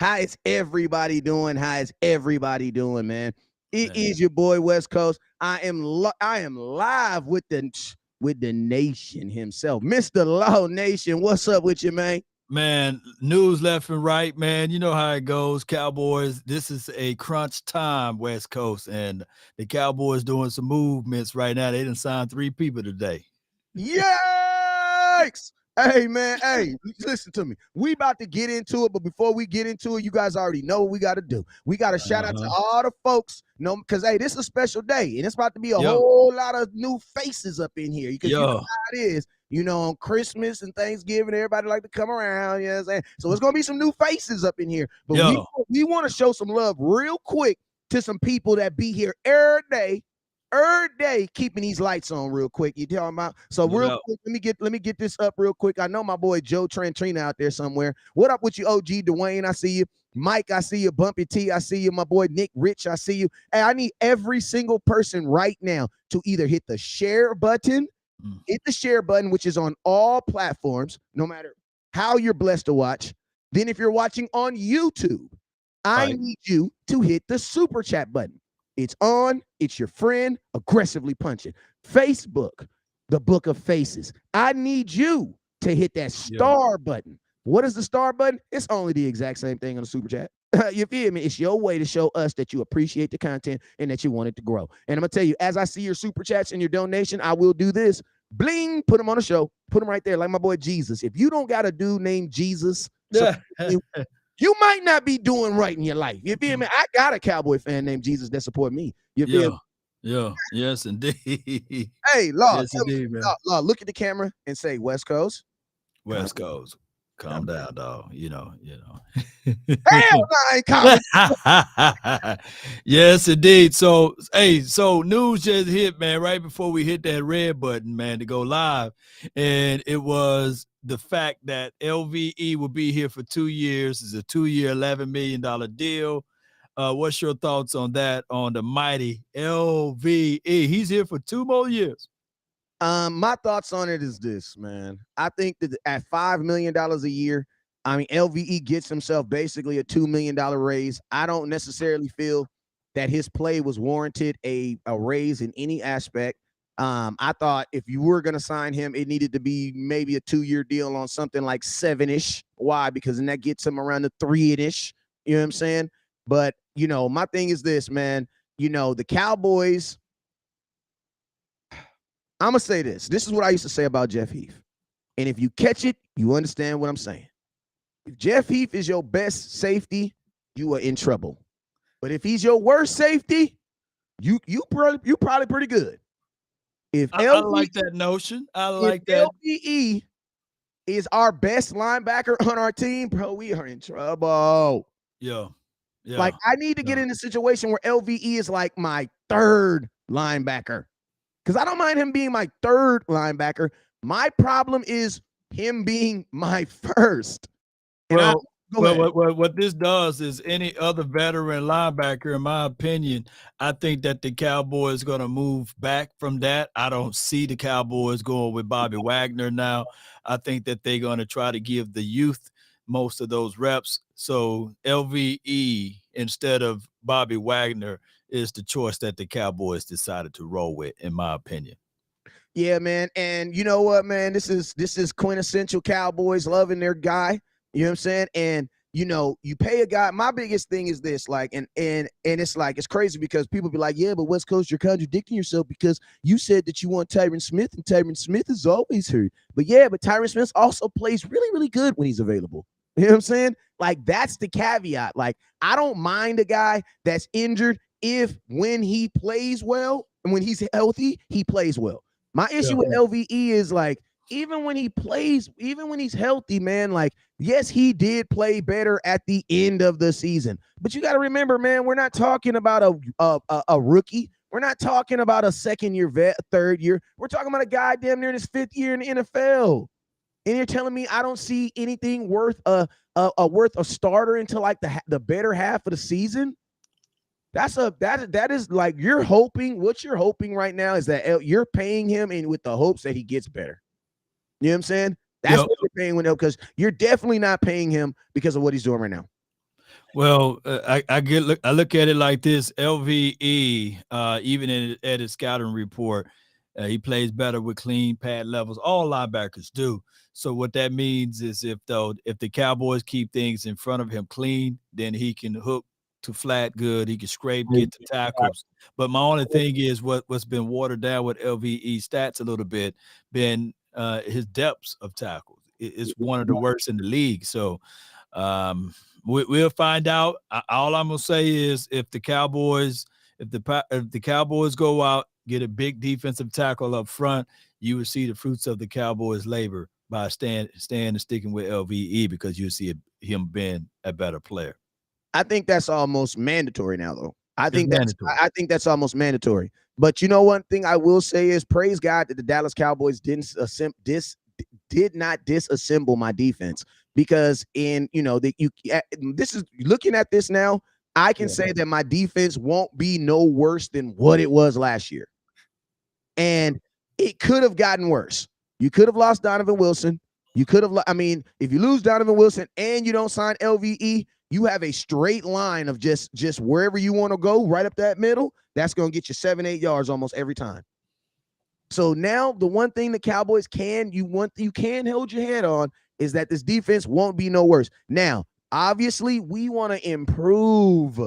How is everybody doing? How is everybody doing, man? It Man, is your boy West Coast. I am live with the nation himself, Mr. Law Nation. What's up with you, man? man, news left and right, man. You know how it goes. Cowboys, this is a crunch time, West Coast, and the Cowboys doing some movements right now. They done signed 3 people today. Yikes! Hey man, hey, listen to me. We about to get into it, but before we get into it, you guys already know what we got to do. We got to shout out to Uh-huh. all the folks, because hey, this is a special day, and it's about to be a Yo, whole lot of new faces up in here. Because you know yo. how it is. On Christmas and Thanksgiving, everybody like to come around. You know what I'm saying? So it's gonna be some new faces up in here. But we Yo. we want to show some love real quick to some people that be here every day keeping these lights on real quick. You talking about? So No real doubt. quick, let me get this up real quick. I know my boy Joe Trantrina out there somewhere. What up with you, OG Dwayne? I see you. Mike, I see you. Bumpy T, I see you. My boy Nick Rich, I see you. Hey, I need every single person right now to either Mm. hit the share button, which is on all platforms, no matter how you're blessed to watch. Then if you're watching on YouTube, I Right. need you to hit the super chat button. It's on. It's your friend aggressively punching. Facebook, the book of faces. I need you to hit that Yo. star button. What is the star button? It's only the exact same thing on the super chat. You feel me? It's your way to show us that you appreciate the content and that you want it to grow. And I'm going to tell you, as I see your super chats and your donation, I will do this. Bling, put them on the show. Put them right there, like my boy Jesus. If you don't got a dude named Jesus, so Yeah. you might not be doing right in your life. You feel me? I got a Cowboy fan named Jesus that support me. You feel me? Yo. Yo. Yes, indeed. Hey, Law, Yes, indeed, man. look at the camera and say West Coast. Calm West Coast. Calm down. down, dog. You know. Hell no, I ain't calming. Yes, indeed. So, hey, so news just hit, man, right before we hit that red button, man, to go live. And it was the fact that LVE will be here for 2 years. It's a 2 year, $11 million deal. What's your thoughts on that, on the mighty LVE? He's here for 2 more years. My thoughts on it is this, man. I think that at $5 million a year, I mean, LVE gets himself basically a $2 million raise. I don't necessarily feel that his play was warranted a raise in any aspect. I thought if you were going to sign him, it needed to be maybe a 2 year deal on something like seven ish. Why? Because then that gets him around the three ish. You know what I'm saying? But my thing is this, man. The Cowboys. I'm gonna say this. This is what I used to say about Jeff Heath. And if you catch it, you understand what I'm saying. If Jeff Heath is your best safety, you are in trouble. But if he's your worst safety, you probably pretty good. If I LV like that notion. I if like that. LVE is our best linebacker on our team, bro, we are in trouble. Yeah. Like Yeah. I need to get Yeah. in a situation where LVE is like my third linebacker. Because I don't mind him being my third linebacker. My problem is him being my first. And I Well, go well, ahead. what this does is any other veteran linebacker, in my opinion, I think that the Cowboys going to move back from that. I don't see the Cowboys going with Bobby Wagner now. I think that they're going to try to give the youth most of those reps. So LVE instead of Bobby Wagner is the choice that the Cowboys decided to roll with, in my opinion. Yeah, man. And you know what, man? This is quintessential Cowboys loving their guy. You know what I'm saying? And you pay a guy. My biggest thing is this, like, and it's like it's crazy because people be like, yeah, but West Coast, you're contradicting yourself because you said that you want Tyron Smith, and Tyron Smith is always hurt. But yeah, but Tyron Smith also plays really, really good when he's available. You know what I'm saying? Like, that's the caveat. Like, I don't mind a guy that's injured if when he plays well and when he's healthy, he plays well. My issue Yeah. with LVE is like, even when he plays, even when he's healthy, man, like, yes, he did play better at the end of the season. But you got to remember, man, we're not talking about a rookie. We're not talking about a second year vet, third year. We're talking about a guy damn near in his fifth year in the NFL. And you're telling me I don't see anything worth worth a starter until like the better half of the season? That is like you're hoping. What you're hoping right now is that you're paying him in with the hopes that he gets better. You know what I'm saying? That's Yep. what you're paying with him because you're definitely not paying him because of what he's doing right now. Well, I look at it like this. LVE, even at his scouting report, he plays better with clean pad levels. All linebackers do. So what that means is if the Cowboys keep things in front of him clean, then he can hook to flat good. He can scrape, get to tackles. But my only thing is what's been watered down with LVE stats a little bit, been his depths of tackles. It's one of the worst in the league. So um, we'll find out. All I'm gonna say is if the Cowboys go out, get a big defensive tackle up front, you will see the fruits of the Cowboys' labor by staying and sticking with LVE, because you see him being a better player. I think that's almost mandatory now, though. It's mandatory. I think that's almost mandatory. But you know, one thing I will say is praise God that the Dallas Cowboys did not disassemble my defense, because this is looking at this now. I can say that my defense won't be no worse than what it was last year, and it could have gotten worse. You could have lost Donovan Wilson. You could have. I mean, if you lose Donovan Wilson and you don't sign LVE, you have a straight line of just wherever you want to go, right up that middle. That's going to get you 7-8 yards almost every time. So now the one thing the Cowboys can hold your head on is that this defense won't be no worse. Now, obviously, we want to improve.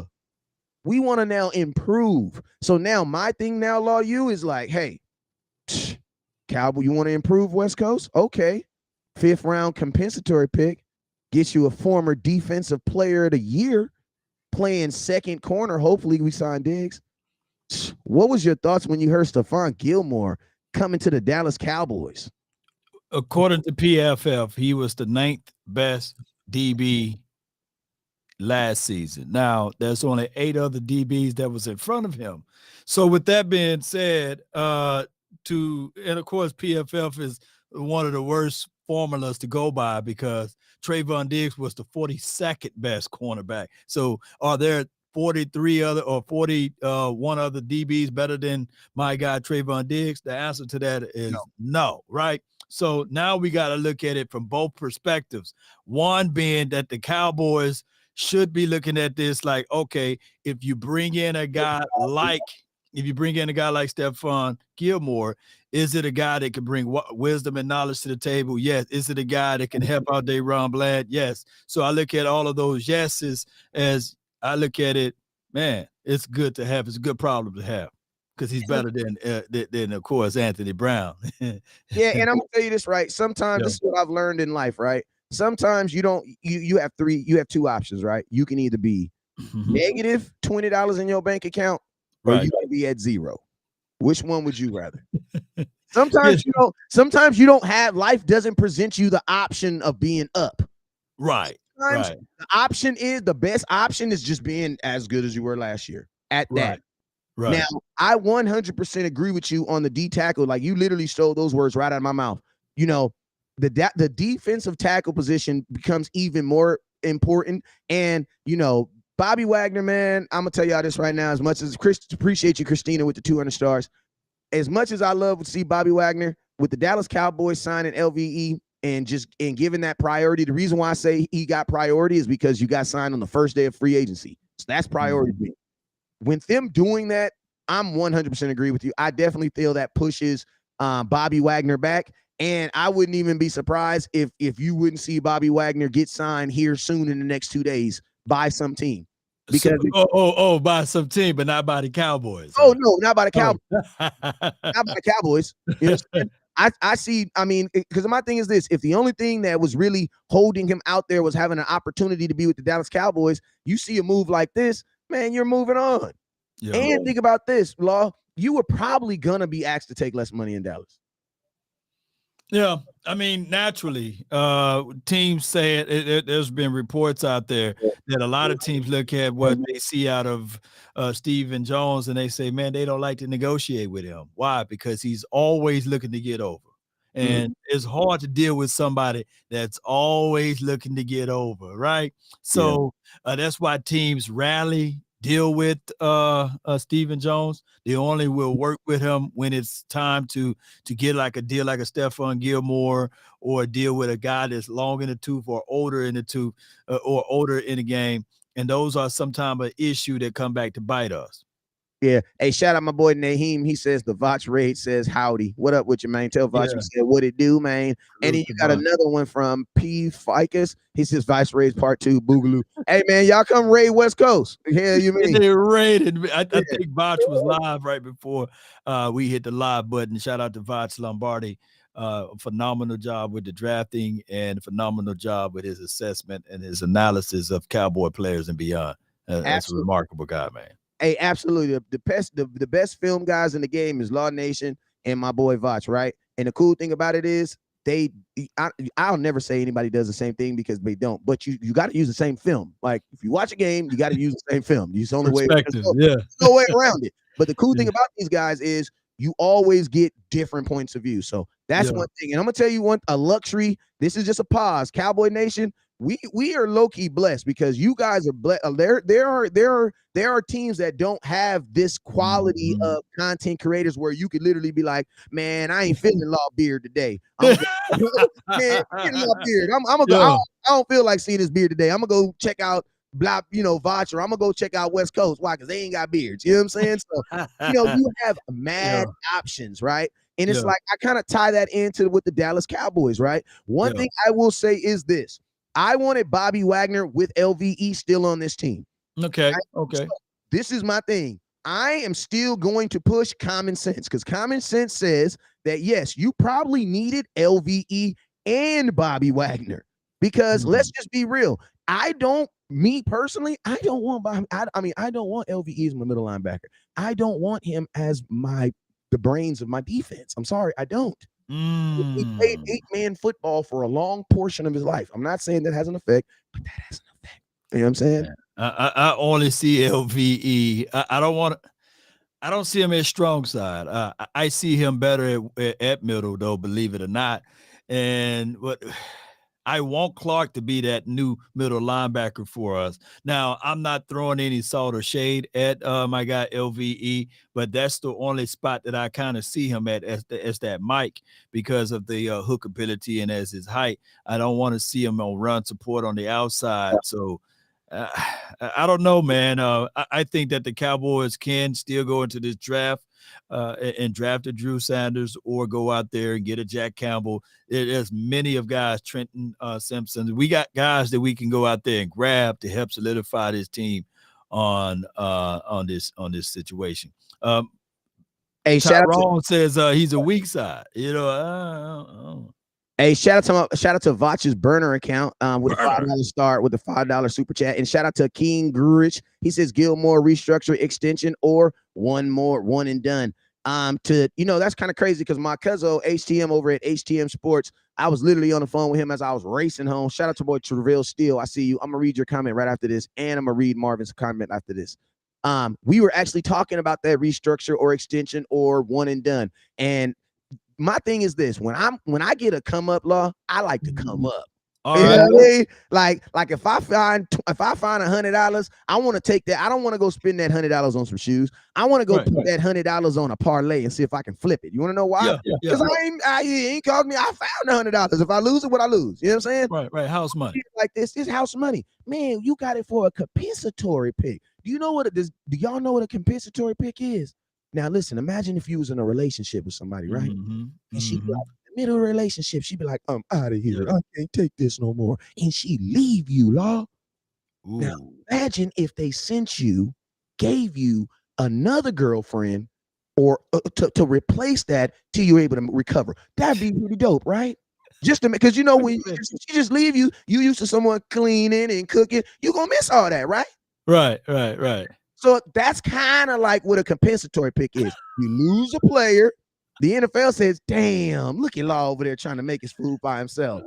We want to now improve. So now my thing now, Law U, is like, hey, Cowboy, you want to improve West Coast? Okay. 5th round compensatory pick gets you a former defensive player of the year playing second corner. Hopefully we sign Diggs. What was your thoughts when you heard Stephon Gilmore coming to the Dallas Cowboys? According to PFF, he was the 9th best DB last season. Now, there's only 8 other DBs that was in front of him. So with that being said, and of course, PFF is one of the worst formulas to go by, because Trayvon Diggs was the 42nd best cornerback. So are there 43 other or 41 other DBs better than my guy Trayvon Diggs? The answer to that is no, right? So now we got to look at it from both perspectives. One being that the Cowboys should be looking at this like, okay, if you bring in a guy like Stephon Gilmore, is it a guy that can bring wisdom and knowledge to the table? Yes. Is it a guy that can help out Dayron Bland? Yes. So I look at all of those yeses as I look at it, man, it's good to have. It's a good problem to have, because he's better than of course, Anthony Brown. Yeah, and I'm gonna tell you this, right? Sometimes this is what I've learned in life, right? Sometimes you have 2 options, right? You can either be negative $20 in your bank account, or you can be at 0. Which one would you rather? Sometimes sometimes you don't have, life doesn't present you the option of being up. Right. Sometimes the best option is just being as good as you were last year at that. Right. Now, I 100% agree with you on the D tackle. Like, you literally stole those words right out of my mouth. You know, the defensive tackle position becomes even more important. And, Bobby Wagner, man, I'm going to tell y'all this right now. As much as appreciate you, Christina, with the 200 stars. As much as I love to see Bobby Wagner with the Dallas Cowboys signing LVE and giving that priority, the reason why I say he got priority is because you got signed on the first day of free agency. So that's priority. When them doing that, I'm 100% agree with you. I definitely feel that pushes Bobby Wagner back. And I wouldn't even be surprised if you wouldn't see Bobby Wagner get signed here soon in the next 2 days by some team. Because by some team, but not by the Cowboys. Oh, no, not by the Cowboys. Not by the Cowboys. You know what I'm saying? I see, I mean, because my thing is this: if the only thing that was really holding him out there was having an opportunity to be with the Dallas Cowboys, you see a move like this, man, you're moving on. Yeah. And think about this, Law, you were probably gonna be asked to take less money in Dallas. Yeah, I mean, naturally, teams say it. There's been reports out there that a lot of teams look at what they see out of Stephen Jones, and they say, man, they don't like to negotiate with him. Why? Because he's always looking to get over. And it's hard to deal with somebody that's always looking to get over, right? So that's why teams rarely deal with Stephen Jones. They only will work with him when it's time to get like a deal like a Stephon Gilmore, or deal with a guy that's long in the tooth or older in the tooth or older in the game. and those are sometimes an issue that come back to bite us. Yeah. Hey, shout out my boy Naheem. He says the Voch Raid says howdy. What up with you, man? Tell Voch we said what it do, man. And then you got another one from P Ficus. He says Vice Raids Part 2, Boogaloo. Hey man, y'all come raid West Coast. Yeah, you mean they raided. I think Voch was live right before we hit the live button. Shout out to Voch Lombardi. Phenomenal job with the drafting and phenomenal job with his assessment and his analysis of Cowboy players and beyond. That's a remarkable guy, man. Hey, absolutely. The best film guys in the game is Law Nation and my boy Voch, right? And the cool thing about it is I'll never say anybody does the same thing because they don't, but you got to use the same film. Like if you watch a game, you got to use the same film. It's the only way. There's no way around it. But the cool thing about these guys is you always get different points of view. So that's one thing. And I'm gonna tell you a luxury. This is just a pause. Cowboy Nation, we are low-key blessed because you guys are blessed. There are teams that don't have this quality of content creators where you could literally be like, man, I ain't feeling Law Beard today. Man, Law Beard. I'm gonna go. I don't feel like seeing his beard today. I'm gonna go check out Voch, or I'm gonna go check out West Coast. Why? Because they ain't got beards. You know what I'm saying? So you have mad options, right? And it's like I kind of tie that into with the Dallas Cowboys, right? One thing I will say is this. I wanted Bobby Wagner with LVE still on this team. Okay. Right? Okay. So this is my thing. I am still going to push common sense because common sense says that, yes, you probably needed LVE and Bobby Wagner because let's just be real. Me personally, I don't want Bobby. I don't want LVE as my middle linebacker. I don't want him as the brains of my defense. I'm sorry, I don't. He played 8-man football for a long portion of his life. I'm not saying that has an effect, but that has an effect. You know what I'm saying? I only see LVE. I don't see him as strong side. I see him better at middle, though, believe it or not. And what I want Clark to be that new middle linebacker for us. Now, I'm not throwing any salt or shade at my guy LVE, but that's the only spot that I kind of see him at as that Mike because of the hook ability and as his height. I don't want to see him on run support on the outside. So I don't know, man. I think that the Cowboys can still go into this draft and draft a Drew Sanders or go out there and get a Jack Campbell. There's many of guys, Trenton Simpson. We got guys that we can go out there and grab to help solidify this team on this situation. Hey, Tyrone says he's a weak side. Hey, shout out to Voch's burner account with a $5 start with a $5 super chat, and shout out to King Grurich. He says Gilmore restructure extension or one and done. That's kind of crazy because my cousin HTM over at HTM Sports, I was literally on the phone with him as I was racing home. Shout out to boy Treville Steele. I see you. I'm gonna read your comment right after this, and I'm gonna read Marvin's comment after this. We were actually talking about that restructure or extension or one and done, and my thing is this: when I get a come up Law, I like to come up. All right. What I mean? Like if I find $100, I want to take that. I don't want to go spend that $100 on some shoes. I want to go put that $100 on a parlay and see if I can flip it. You want to know why? Because I ain't called me. I found $100. If I lose it, what I lose? You know what I'm saying? Right. House money. Like this house money, man. You got it for a compensatory pick. Do y'all know what a compensatory pick is? Now, listen, imagine if you was in a relationship with somebody, right? And she'd be like, in the middle of the relationship, she'd be like, I'm out of here. I can't take this no more. And she leave you, Law. Now, imagine if they gave you another girlfriend or to replace that till you're able to recover. That'd be really dope, right? Just because, when she just leave you, you used to someone cleaning and cooking, you're going to miss all that, right? Right. So that's kind of like what a compensatory pick is. You lose a player. The NFL says, damn, look at Law over there trying to make his food by himself.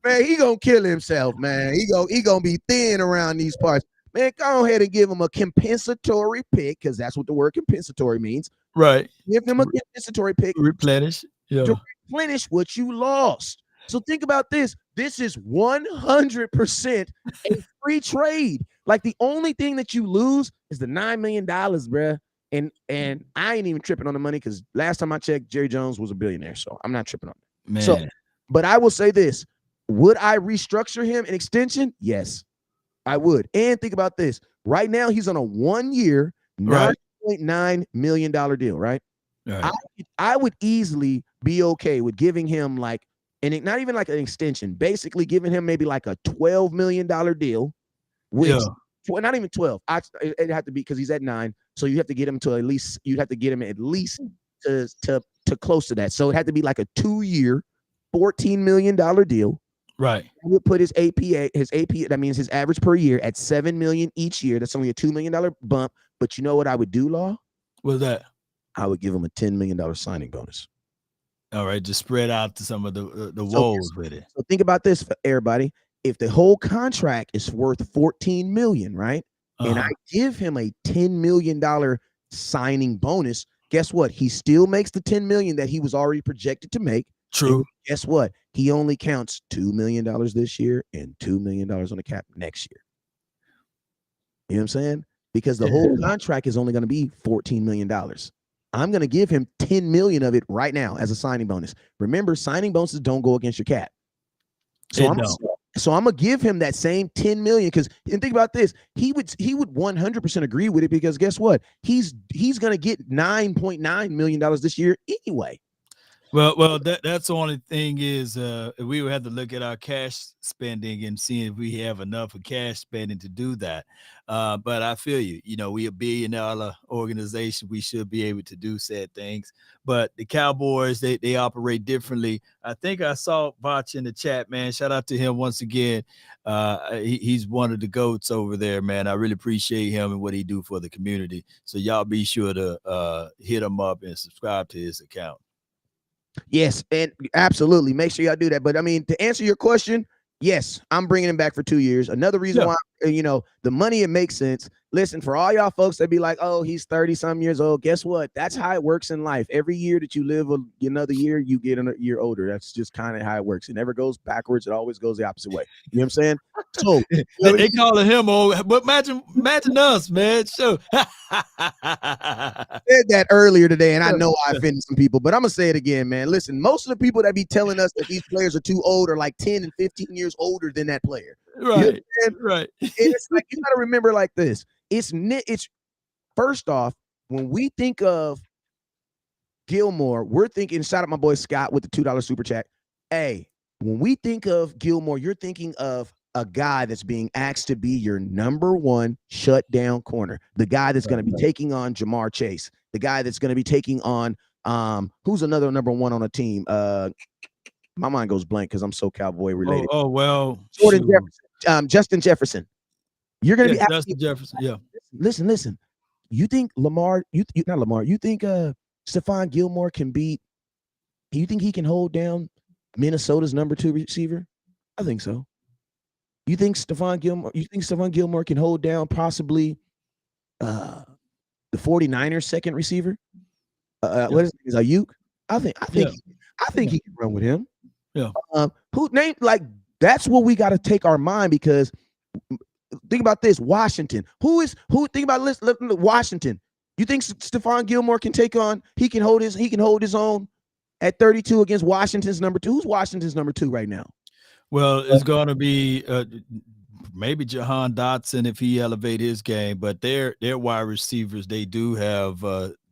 Man, he gonna kill himself, man. He gonna be thin around these parts. Man, go ahead and give him a compensatory pick, because that's what the word compensatory means. Right. Give him a compensatory pick. Replenish. To replenish what you lost. So think about this. This is 100% a free trade. Like the only thing that you lose is the $9 million, bruh. And I ain't even tripping on the money because last time I checked, Jerry Jones was a billionaire. So I'm not tripping on it. Man. But I will say this. Would I restructure him an extension? Yes. I would. And think about this. Right now, he's on a 1-year, Right. $9.9 million deal, right? I, Right. I would easily be okay with giving him like, and not even like an extension, basically giving him maybe like a $12 million deal, which, Yeah. not even 12. It'd have to be because he's at 9. So you have to get him to at least, you'd have to get him at least to close to that. So it had to be like a 2-year, $14 million deal. Right. He would put his AP, that means his average per year at $7 million each year. That's only a $2 million bump. But you know what I would do, Law? What's that? I would give him a $10 million signing bonus. All right, just spread out to some of the So, woes with it. so think about this for everybody. If the whole contract is worth $14 million, right? And I give him a $10 million signing bonus, guess what? He still makes the $10 million that he was already projected to make. True. And guess what? He only counts $2 million this year and $2 million on the cap next year. You know what I'm saying? Because the whole contract is only going to be $14 million. I'm going to give him $10 million of it right now as a signing bonus. Remember, signing bonuses don't go against your cap. So I'm gonna give him that same $10 million because, and think about this, he would 100% agree with it because guess what? He's gonna get $9.9 million this year anyway. Well, that's the only thing is we would have to look at our cash spending and see if we have enough of cash spending to do that. But I feel you. You know, we a $1 billion organization. We should be able to do said things. But the Cowboys, they operate differently. I think I saw Botch in the chat, man. Shout out to him once again. He's one of the GOATs over there, man. I really appreciate him and what he do for the community. So y'all be sure to hit him up and subscribe to his account. Yes, and absolutely. Make sure y'all do that. But I mean, to answer your question, yes, I'm bringing him back for 2 years. Another reason why, the money, it makes sense. Listen, for all y'all folks that be like, oh, he's 30-some years old. Guess what? That's how it works in life. Every year that you live another year, you get a year older. That's just kind of how it works. It never goes backwards. It always goes the opposite way. You know what I'm saying? So they calling him old, but imagine us, man. So said that earlier today, and I know I offended some people, but I'm gonna say it again, man. Listen, most of the people that be telling us that these players are too old are like 10 and 15 years older than that player. Right, right. And it's like you gotta remember like this. It's first off, when we think of Gilmore, we're thinking, shout out my boy Scott with the $2 super chat. Hey, when we think of Gilmore, you're thinking of a guy that's being asked to be your number one shutdown corner, the guy that's going to be taking on Jamar Chase, the guy that's going to be taking on who's another number one on a team. My mind goes blank because I'm so Cowboy related. Oh well, Jordan Jefferson, Justin Jefferson. You're going to be Justin Jefferson. Yeah. Listen. You think Lamar? Not Lamar. You think Stephon Gilmore can beat? You think he can hold down Minnesota's number 2 receiver? I think so. You think Stephon Gilmore can hold down possibly the 49ers second receiver? What is his name? Ayuk? I think he can run with him. Yeah. Who named like that's what we got to take our mind because think about this. Washington. Think about Washington. You think Stephon Gilmore can he can hold his own at 32 against Washington's number 2? Who's Washington's number 2 right now? Well, it's going to be maybe Jahan Dotson if he elevate his game, but their wide receivers, they do have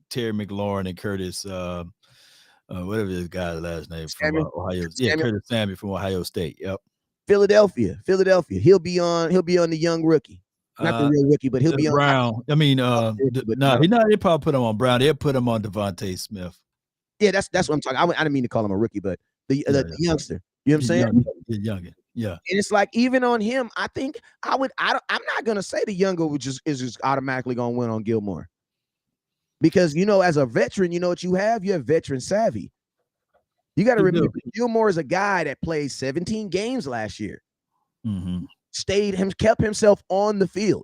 Terry McLaurin and Curtis, whatever this guy's last name from Ohio. Yeah, Curtis Samuel from Ohio State. Yep. Philadelphia. He'll be on the young rookie. Not the real rookie, but he'll be on Brown. I mean, they probably put him on Brown. They'll put him on Devontae Smith. Yeah, that's what I'm talking. I didn't mean to call him a rookie, but the youngster. You know what I'm saying? Youngin. Yeah. And it's like even on him, I think I'm not gonna say the younger is just automatically gonna win on Gilmore. Because as a veteran, you know what you have? You have veteran savvy. You got to remember Gilmore is a guy that played 17 games last year. Mm-hmm. Kept himself on the field.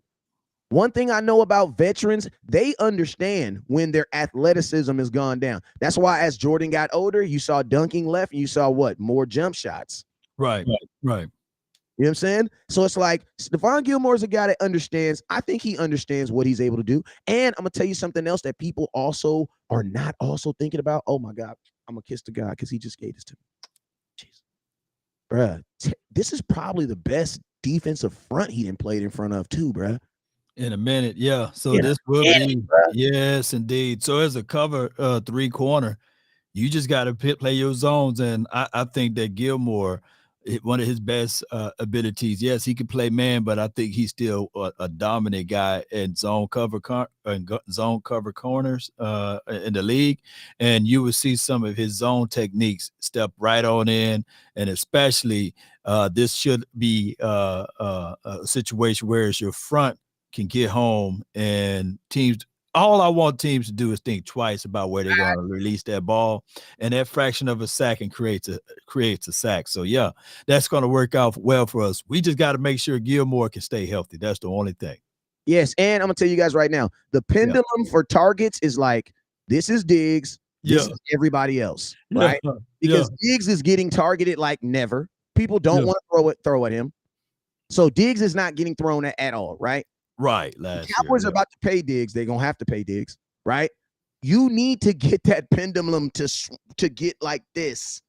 One thing I know about veterans, they understand when their athleticism has gone down. That's why as Jordan got older, you saw dunking left and you saw more jump shots. Right. You know what I'm saying? So it's like Stephon Gilmore is a guy that understands. I think he understands what he's able to do. And I'm going to tell you something else that people also are not also thinking about. Oh, my God, I'm going to kiss the guy because he just gave this to me. Jeez. Bruh, this is probably the best defensive front he didn't play in front of too, bro. In a minute, yeah. So In a this will minute, be bro. yes, indeed. So as a cover 3 corner, you just got to play your zones, and I think that Gilmore, one of his best abilities. Yes, he can play man, but I think he's still a dominant guy in zone cover corners in the league, and you will see some of his zone techniques step right on in, and especially this should be a situation where it's your front can get home and teams. All I want teams to do is think twice about where they're going to release that ball, and that fraction of a second creates a sack. So yeah, that's going to work out well for us. We just got to make sure Gilmore can stay healthy. That's the only thing. Yes, and I'm gonna tell you guys right now, the pendulum for targets is like this is Diggs, this is everybody else, right? Because Diggs is getting targeted like never. People don't want to throw at him, so Diggs is not getting thrown at all, right? Right. The Cowboys are about to pay Diggs. They're gonna have to pay Diggs, right? You need to get that pendulum to get like this.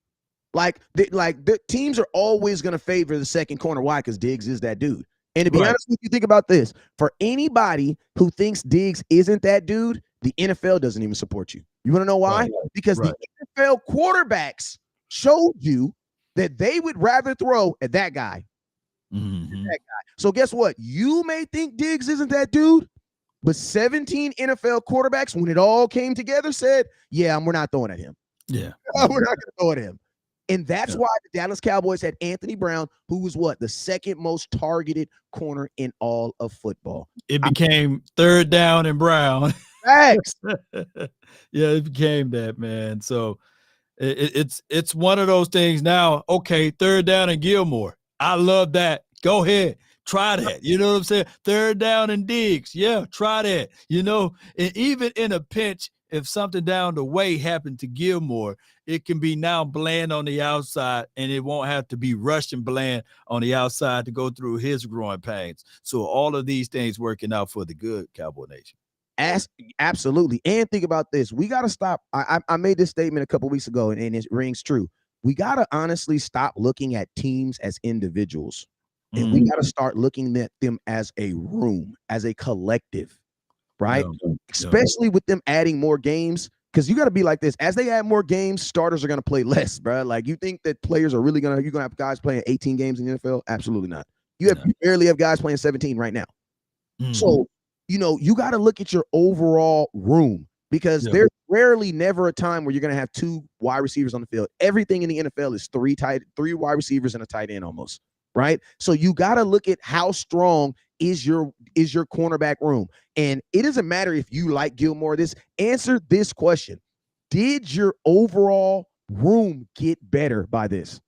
Like the teams are always gonna favor the second corner. Why? Because Diggs is that dude. And to be honest with you, think about this. For anybody who thinks Diggs isn't that dude, the NFL doesn't even support you. You want to know why? Because the NFL quarterbacks showed you that they would rather throw at that guy. That guy. So guess what? You may think Diggs isn't that dude, but 17 NFL quarterbacks, when it all came together, said, yeah, we're not throwing at him. Yeah. We're not going to throw at him. And that's why the Dallas Cowboys had Anthony Brown, who was what? The second most targeted corner in all of football. It became third down and Brown. Facts. Yeah, it became that, man. So it's one of those things now. Okay, third down and Gilmore. I love that. Go ahead. Try that. You know what I'm saying? Third down and Diggs. Yeah, try that. You know, and even in a pinch, if something down the way happened to Gilmore, it can be now Bland on the outside, and it won't have to be Russian Bland on the outside to go through his growing pains. So all of these things working out for the good, Cowboy Nation. Absolutely. And think about this. We got to stop. I made this statement a couple weeks ago, and it rings true. We got to honestly stop looking at teams as individuals. And we got to start looking at them as a room, as a collective, right? Especially with them adding more games, because you got to be like this. As they add more games, starters are going to play less, bro. Like, you think that players are really you're going to have guys playing 18 games in the NFL? Absolutely not. You barely have guys playing 17 right now. So, you got to look at your overall room, because there's rarely never a time where you're going to have two wide receivers on the field. Everything in the NFL is three wide receivers and a tight end almost. Right. So you got to look at how strong is your cornerback room. And it doesn't matter if you like Gilmore. Answer this question. Did your overall room get better by this?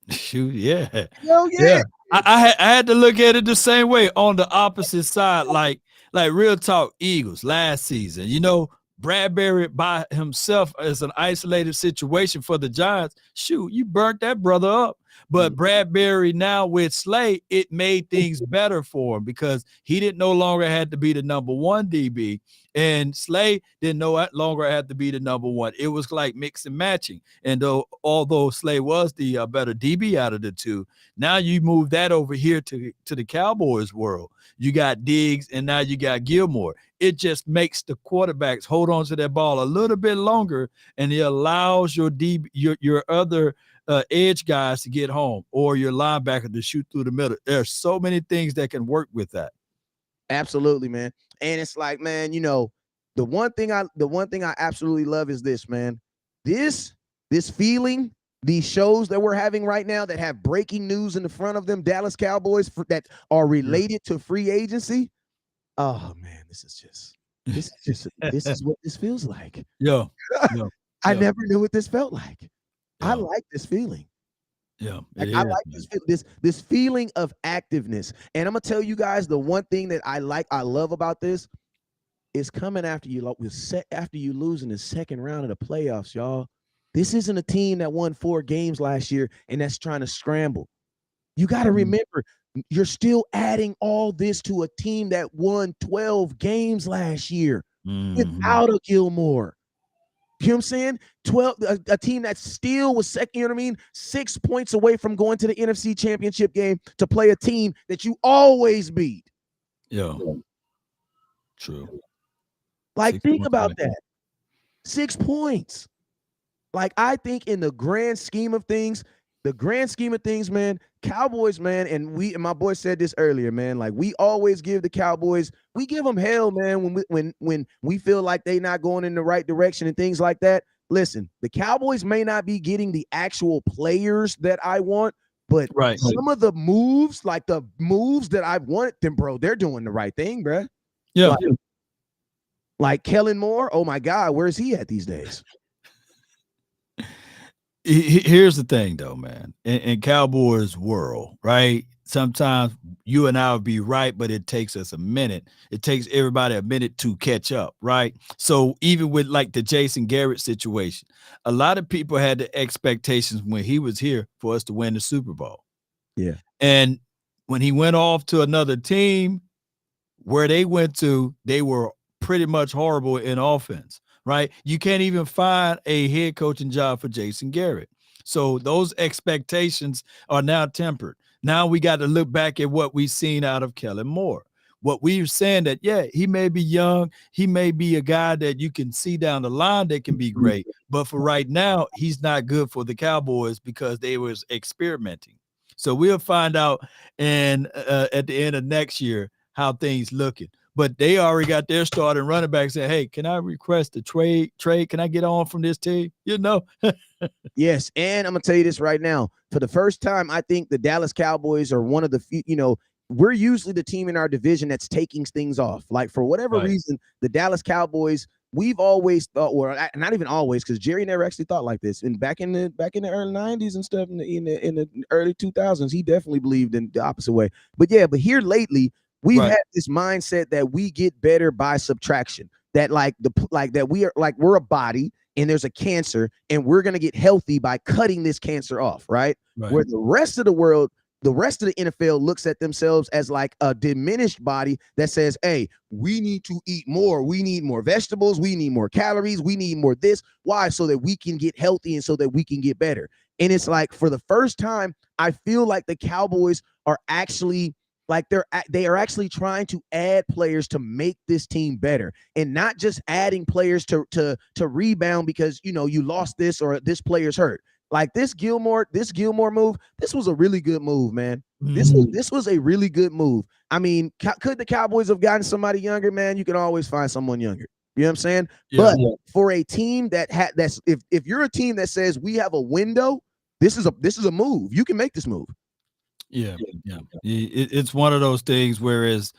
Shoot, yeah. Hell yeah. I had to look at it the same way on the opposite side. Like real talk, Eagles last season, Bradbury by himself as an isolated situation for the Giants. Shoot, you burnt that brother up. But Bradbury now with Slay, it made things better for him, because he didn't no longer had to be the number one DB, and Slay didn't no longer have to be the number one. It was like mix and matching. And although Slay was the better DB out of the two, now you move that over here to the Cowboys world. You got Diggs, and now you got Gilmore. It just makes the quarterbacks hold on to that ball a little bit longer, and it allows your other edge guys to get home, or your linebacker to shoot through the middle. There's so many things that can work with that. Absolutely, man. And it's like, man, the one thing I absolutely love is this, man. This feeling, these shows that we're having right now that have breaking news in the front of them, Dallas Cowboys that are related to free agency. Oh man, this is what this feels like. I never knew what this felt like. I like this feeling. Yeah, I like this feeling of activeness. And I'm gonna tell you guys, the one thing that I love about this is coming after you lose in the second round of the playoffs, y'all. This isn't a team that won 4 games last year and that's trying to scramble. You got to remember, you're still adding all this to a team that won 12 games last year without a Gilmore. You know what I'm saying? 12, a team that still was second, you know what I mean? 6 points away from going to the NFC Championship game to play a team that you always beat. Yeah. True. Like, 6 think points about away. that. 6 points. Like, I think in the grand scheme of things, man, Cowboys, man, and my boy said this earlier, man. Like, we always give the Cowboys, we give them hell, man, when we feel like they not going in the right direction and things like that. Listen, the Cowboys may not be getting the actual players that I want, but Right. some of the moves, like the moves that I wanted them, bro, they're doing the right thing, bro. Yeah. Like Kellen Moore, oh my God, where's he at these days? Here's the thing, though, man. In Cowboys world, right? Sometimes you and I will be right, but it takes us a minute. It takes everybody a minute to catch up, right? So even with like the Jason Garrett situation, a lot of people had the expectations when he was here for us to win the Super Bowl. Yeah. And when he went off to another team, where they went to, they were pretty much horrible in offense, right? You can't even find a head coaching job for Jason Garrett. So those expectations are now tempered. Now we got to look back at what we've seen out of Kellen Moore. What we're saying that, yeah, he may be young. He may be a guy that you can see down the line that can be great. But for right now, he's not good for the Cowboys because they was experimenting. So we'll find out at the end of next year how things looking. But they already got their starting running back saying, hey, can I request a trade? Can I get on from this team? You know? Yes. And I'm going to tell you this right now. For the first time, I think the Dallas Cowboys are one of the few, we're usually the team in our division that's taking things off. Like, for whatever reason, the Dallas Cowboys, we've always thought, or not even always, because Jerry never actually thought like this. And back in the early 90s and stuff, in the early 2000s, he definitely believed in the opposite way. But here lately, we've had this mindset that we get better by subtraction. That that we're a body and there's a cancer and we're gonna get healthy by cutting this cancer off, right? Where the rest of the world, the rest of the NFL looks at themselves as like a diminished body that says, hey, we need to eat more. We need more vegetables. We need more calories. We need more this. Why? So that we can get healthy and so that we can get better. And it's like, for the first time, I feel like the Cowboys are actually like they are actually trying to add players to make this team better, and not just adding players to rebound because you lost this or this player's hurt. Like this Gilmore move, this was a really good move, man. This was a really good move. I mean, could the Cowboys have gotten somebody younger, man? You can always find someone younger. You know what I'm saying? Yeah. But for a team that's if you're a team that says we have a window, this is a move. You can make this move. Yeah. It's one of those things. Whereas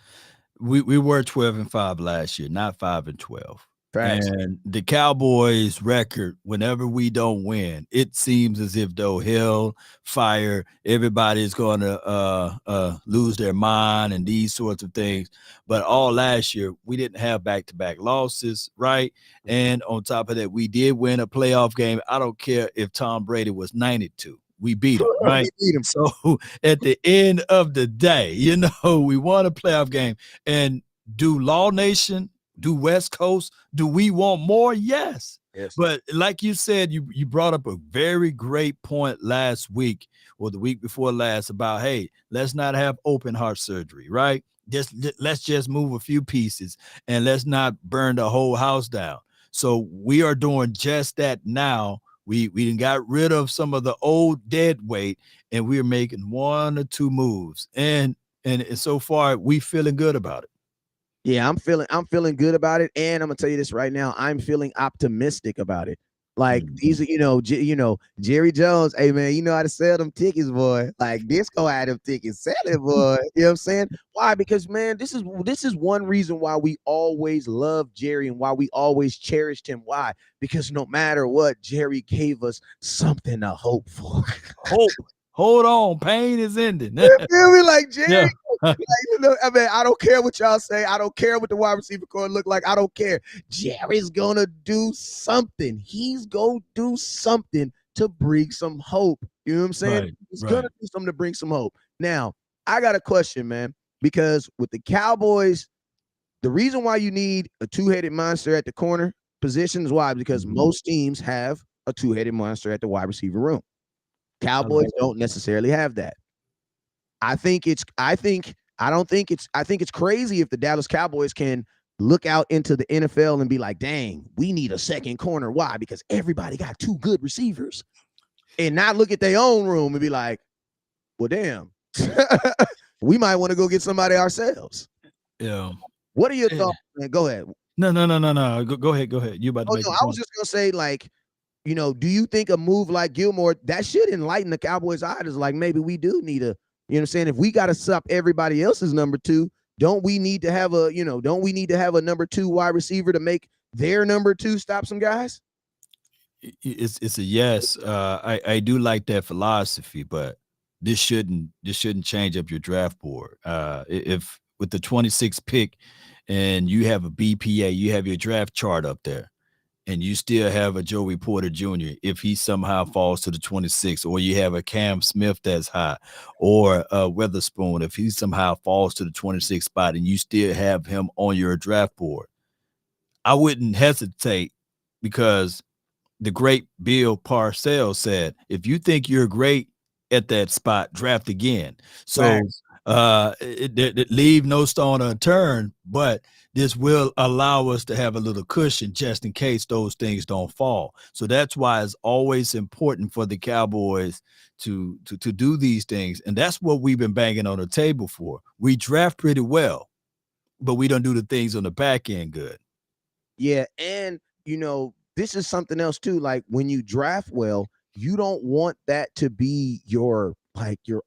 we were 12-5 last year, not 5-12. Facts. And the Cowboys' record, whenever we don't win, it seems as if though hell fire, everybody's going to lose their mind and these sorts of things. But all last year, we didn't have back-to-back losses, right? And on top of that, we did win a playoff game. I don't care if Tom Brady was 92. We beat him, right? We beat him. So at the end of the day, we won a playoff game. And do Law Nation, do West Coast, do we want more? Yes. But like you said, you brought up a very great point last week or the week before last about, hey, let's not have open heart surgery, right? Let's just move a few pieces and let's not burn the whole house down. So we are doing just that now. We got rid of some of the old dead weight, and we're making one or two moves, and so far we feeling good about it. Yeah, I'm feeling good about it, and I'm gonna tell you this right now. I'm feeling optimistic about it. Like these are, Jerry Jones. Hey man, you know how to sell them tickets, boy. Like Disco had them tickets, sell it, boy. You know what I'm saying? Why? Because man, this is one reason why we always loved Jerry and why we always cherished him. Why? Because no matter what, Jerry gave us something to hope for. Hope. Hold on, pain is ending. You feel me? Like Jerry. Yeah. I mean, I don't care what y'all say. I don't care what the wide receiver core look like. I don't care. Jerry's gonna do something. He's gonna do something to bring some hope. You know what I'm saying? He's gonna do something to bring some hope. Now, I got a question, man, because with the Cowboys, the reason why you need a two-headed monster at the corner positions. Why? Because most teams have a two-headed monster at the wide receiver room. Cowboys don't necessarily have that. I think it's crazy if the Dallas Cowboys can look out into the NFL and be like, dang, we need a second corner. Why? Because everybody got two good receivers. And not look at their own room and be like, well, damn, we might want to go get somebody ourselves. Yeah. What are your thoughts, man? Go ahead. No. Go ahead. You about to make a point. I was just gonna say, like, do you think a move like Gilmore that should enlighten the Cowboys' eyes? Like, maybe we do need a, you know what I'm saying? If we got to sup everybody else's number two, don't we need to have a number two wide receiver to make their number two stop some guys? It's a yes. I do like that philosophy, but this shouldn't change up your draft board. If with the 26th pick and you have a BPA, you have your draft chart up there, and you still have a Joey Porter Jr. if he somehow falls to the 26th, or you have a Cam Smith that's high, or a Weatherspoon if he somehow falls to the 26th spot, and you still have him on your draft board, I wouldn't hesitate, because the great Bill Parcells said, if you think you're great at that spot, draft again. So leave no stone unturned, but this will allow us to have a little cushion just in case those things don't fall. So that's why it's always important for the Cowboys to do these things. And that's what we've been banging on the table for. We draft pretty well, but we don't do the things on the back end good. Yeah, and this is something else too. Like, when you draft well, you don't want that to be your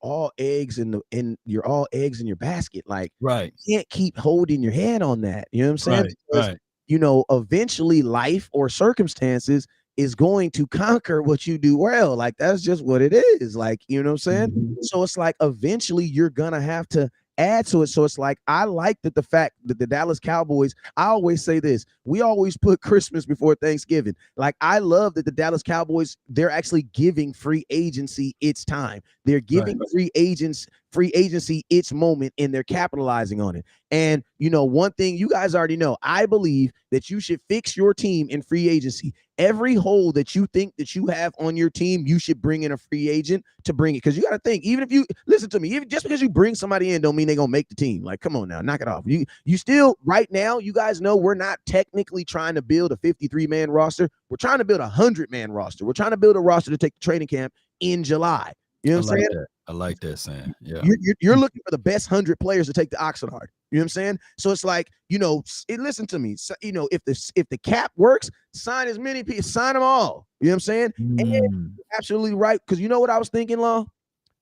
all eggs in your basket. Like, right, you can't keep holding your head on that. You know what I'm saying? Right. Because, eventually life or circumstances is going to conquer what you do well. Like, that's just what it is. Like, you know what I'm saying? Mm-hmm. So it's like eventually you're gonna have to add to it. So it's like, I like that the fact that the Dallas Cowboys, I always say this, we always put Christmas before Thanksgiving. Like, I love that the Dallas Cowboys, they're actually giving free agency its time. They're giving free agency its moment, and they're capitalizing on it. And one thing you guys already know, I believe that you should fix your team in free agency. Every hole that you think that you have on your team, you should bring in a free agent to bring it. Because you got to think, even if you listen to me, even just because you bring somebody in don't mean they're gonna make the team. Like, come on now, knock it off. You still, right now, you guys know we're not technically trying to build a 53-man roster. We're trying to build a 100-man roster. We're trying to build a roster to take the training camp in July. You know what I'm saying? I like that saying. Yeah. You're looking for the best 100 players to take the Oxnard. You know what I'm saying? So it's like, listen to me. So, if the cap works, sign as many people, sign them all. You know what I'm saying? And you're absolutely right. Because you know what I was thinking, Law?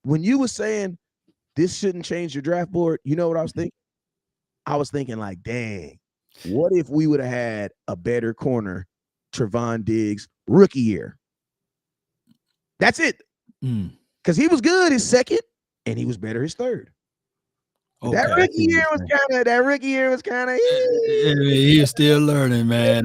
When you were saying this shouldn't change your draft board, you know what I was thinking? I was thinking, like, dang, what if we would have had a better corner, Trevon Diggs, rookie year? That's it. Because he was good his second, and he was better his third. Okay. That rookie year was kind of. He's still learning, man.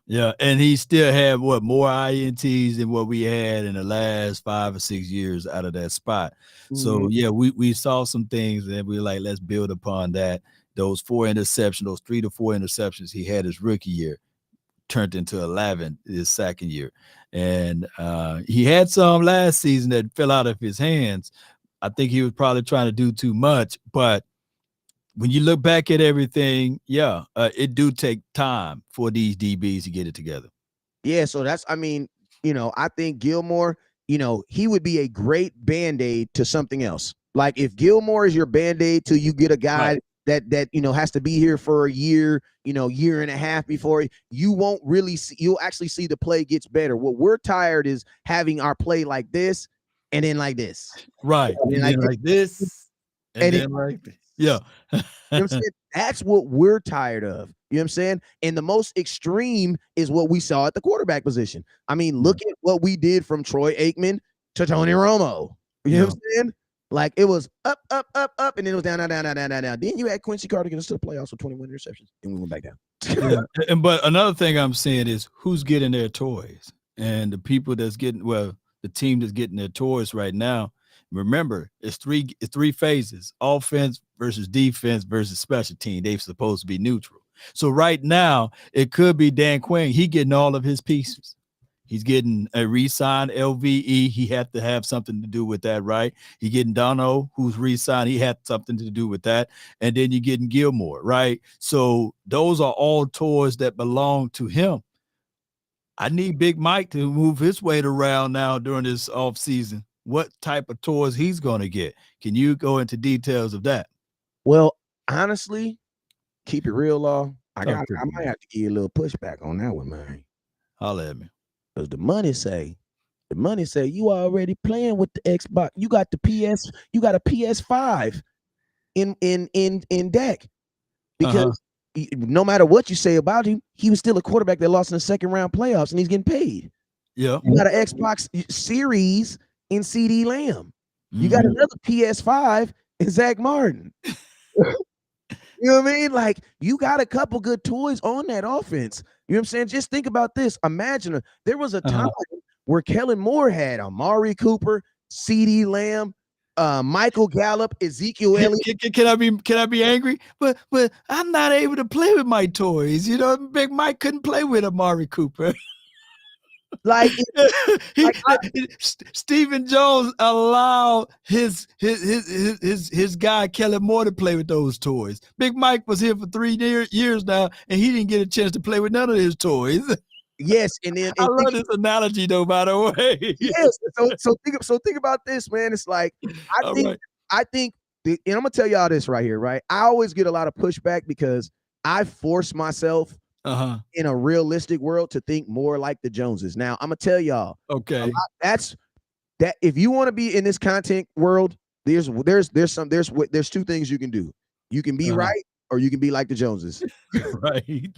Yeah, and he still had more INTs than what we had in the last 5 or 6 years out of that spot. Mm-hmm. So yeah, we saw some things, and we were like, let's build upon that. Those 3 to 4 interceptions he had his rookie year turned into 11 his second year. And he had some last season that fell out of his hands. I think he was probably trying to do too much. But when you look back at everything, it do take time for these DBs to get it together. Yeah, so I think Gilmore, he would be a great Band-Aid to something else. Like, if Gilmore is your Band-Aid till you get a guy that has to be here for a year, year and a half before, you won't really see, you'll actually see the play gets better. What we're tired is having our play like this and then like this. Right. And then like this. And then like this. Yeah. You know what I'm saying? That's what we're tired of. You know what I'm saying? And the most extreme is what we saw at the quarterback position. I mean, look at what we did from Troy Aikman to Tony Romo. You know what I'm saying? Like, it was up, and then it was down. Then you had Quincy Carter get us to the playoffs with 21 interceptions, and we went back down. But another thing I'm saying is, who's getting their toys? And the people that's getting, the team that's getting their toys right now, remember, it's three phases: offense versus defense versus special team. They're supposed to be neutral. So right now, it could be Dan Quinn. He getting all of his pieces. He's getting a re-signed LVE. He had to have something to do with that, right? He getting Dono, who's re-signed. He had something to do with that. And then you're getting Gilmore, right? So those are all toys that belong to him. I need Big Mike to move his weight around now during this offseason. What type of toys he's going to get? Can you go into details of that? Well, honestly, keep it real, Law. I Talk might have to give you a little pushback on that one, man. Holla at me. Because the money say you already playing with the Xbox. You got the PS, you got a PS5 in deck. Because no matter what you say about him, he was still a quarterback that lost in the second round playoffs, and he's getting paid. Yeah. You got an Xbox Series in CD Lamb. You got another PS5 in Zach Martin. You know what I mean? Like, you got a couple good toys on that offense. You know what I'm saying? Just think about this. Imagine there was a time where Kellen Moore had Amari Cooper, CD Lamb, Michael Gallup, Ezekiel Elliott. Can I be angry? But I'm not able to play with my toys. You know, Big Mike couldn't play with Amari Cooper. Like, Stephen Jones allowed his guy Kellen Moore to play with those toys. Big Mike was here for 3 years now, and he didn't get a chance to play with none of his toys. Yes, and I love this analogy though, by the way. Yes, so think about this, man. It's like I think, and I'm gonna tell y'all this right here, right? I always get a lot of pushback because I force myself in a realistic world to think more like the Joneses. Now, I'm gonna tell y'all, okay, that's that. If you want to be in this content world, there's 2 things you can do. You can be right, or you can be like the Joneses. Right.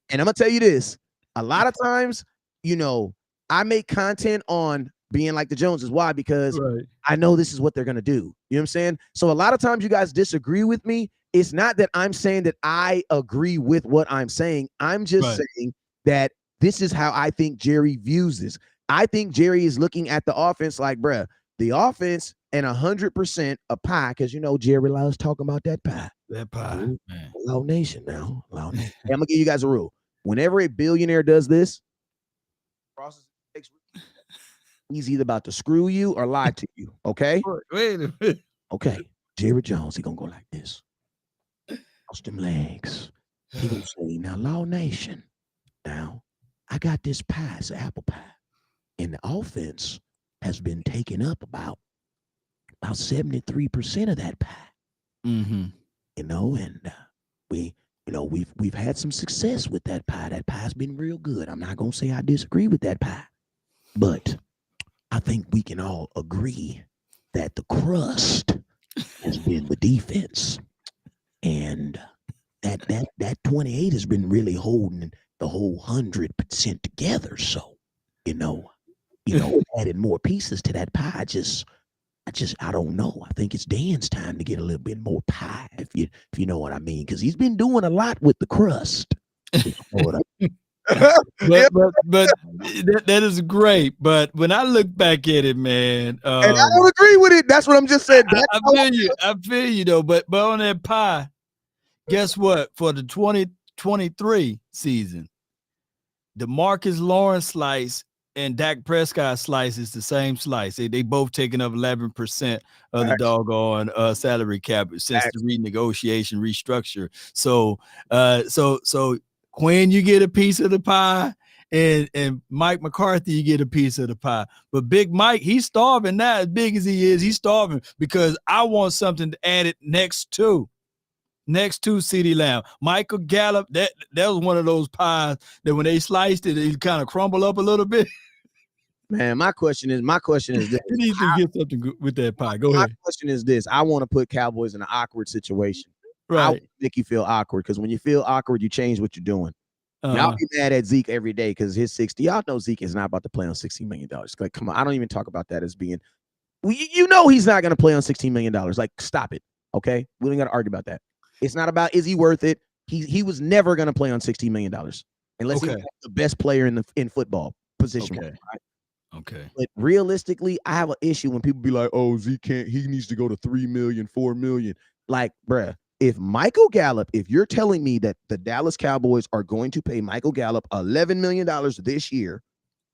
And I'm gonna tell you this. A lot of times, you know, I make content on being like the Joneses. Why? Because I know this is what they're going to do. You know what I'm saying? So a lot of times you guys disagree with me. It's not that I'm saying that I agree with what I'm saying. I'm just saying that this is how I think Jerry views this. I think Jerry is looking at the offense like, bruh, the offense and 100% a pie, because, you know, Jerry loves talking about that pie. That pie. Loud Nation now. Loud Nation. I'm going to give you guys a rule. Whenever a billionaire does this, he's either about to screw you or lie to you. Okay? Wait a minute. Okay. Jerry Jones, he gonna go like this. Cross them legs. He gonna say, now, Law Nation, now, I got this pie, it's an apple pie. And the offense has been taking up about 73% of that pie. Mm-hmm. You know, and we've had some success with that pie. That pie's been real good. I'm not gonna say I disagree with that pie, but I think we can all agree that the crust has been the defense, and that 28 has been really holding the whole 100% together. So, you know, adding more pieces to that pie, I don't know. I think it's Dan's time to get a little bit more pie, if you know what I mean, because he's been doing a lot with the crust. But that is great. But when I look back at it, man, and I don't agree with it. That's what I'm just saying. I feel you though. But on that pie, guess what? For the 2023 season, the Marcus Lawrence slice and Dak Prescott slice is the same slice. They both taking up 11% of the doggone salary cap since the renegotiation restructure. So Quinn, you get a piece of the pie, and Mike McCarthy, you get a piece of the pie. But Big Mike, he's starving now. As big as he is, he's starving because I want something to add it next to CeeDee Lamb. Michael Gallup, that was one of those pies that when they sliced it, it kind of crumbled up a little bit. Man, my question is this. You need to get something good with that pie. Go ahead. My question is this. I want to put Cowboys in an awkward situation. Right. I want to make you feel awkward, because when you feel awkward, you change what you're doing. Y'all be mad at Zeke every day because his 60. Y'all know Zeke is not about to play on $16 million. Like, come on, I don't even talk about that as being. You know he's not going to play on $16 million. Like, stop it. Okay, we don't got to argue about that. It's not about is he worth it. He was never going to play on $16 million unless he's the best player in football position. Okay. Right? Okay. But realistically, I have an issue when people be like, "Oh, Zeke can't. He needs to go to $3 million, $4 million." Like, bruh, if Michael Gallup, if you're telling me that the Dallas Cowboys are going to pay Michael Gallup $11 million this year,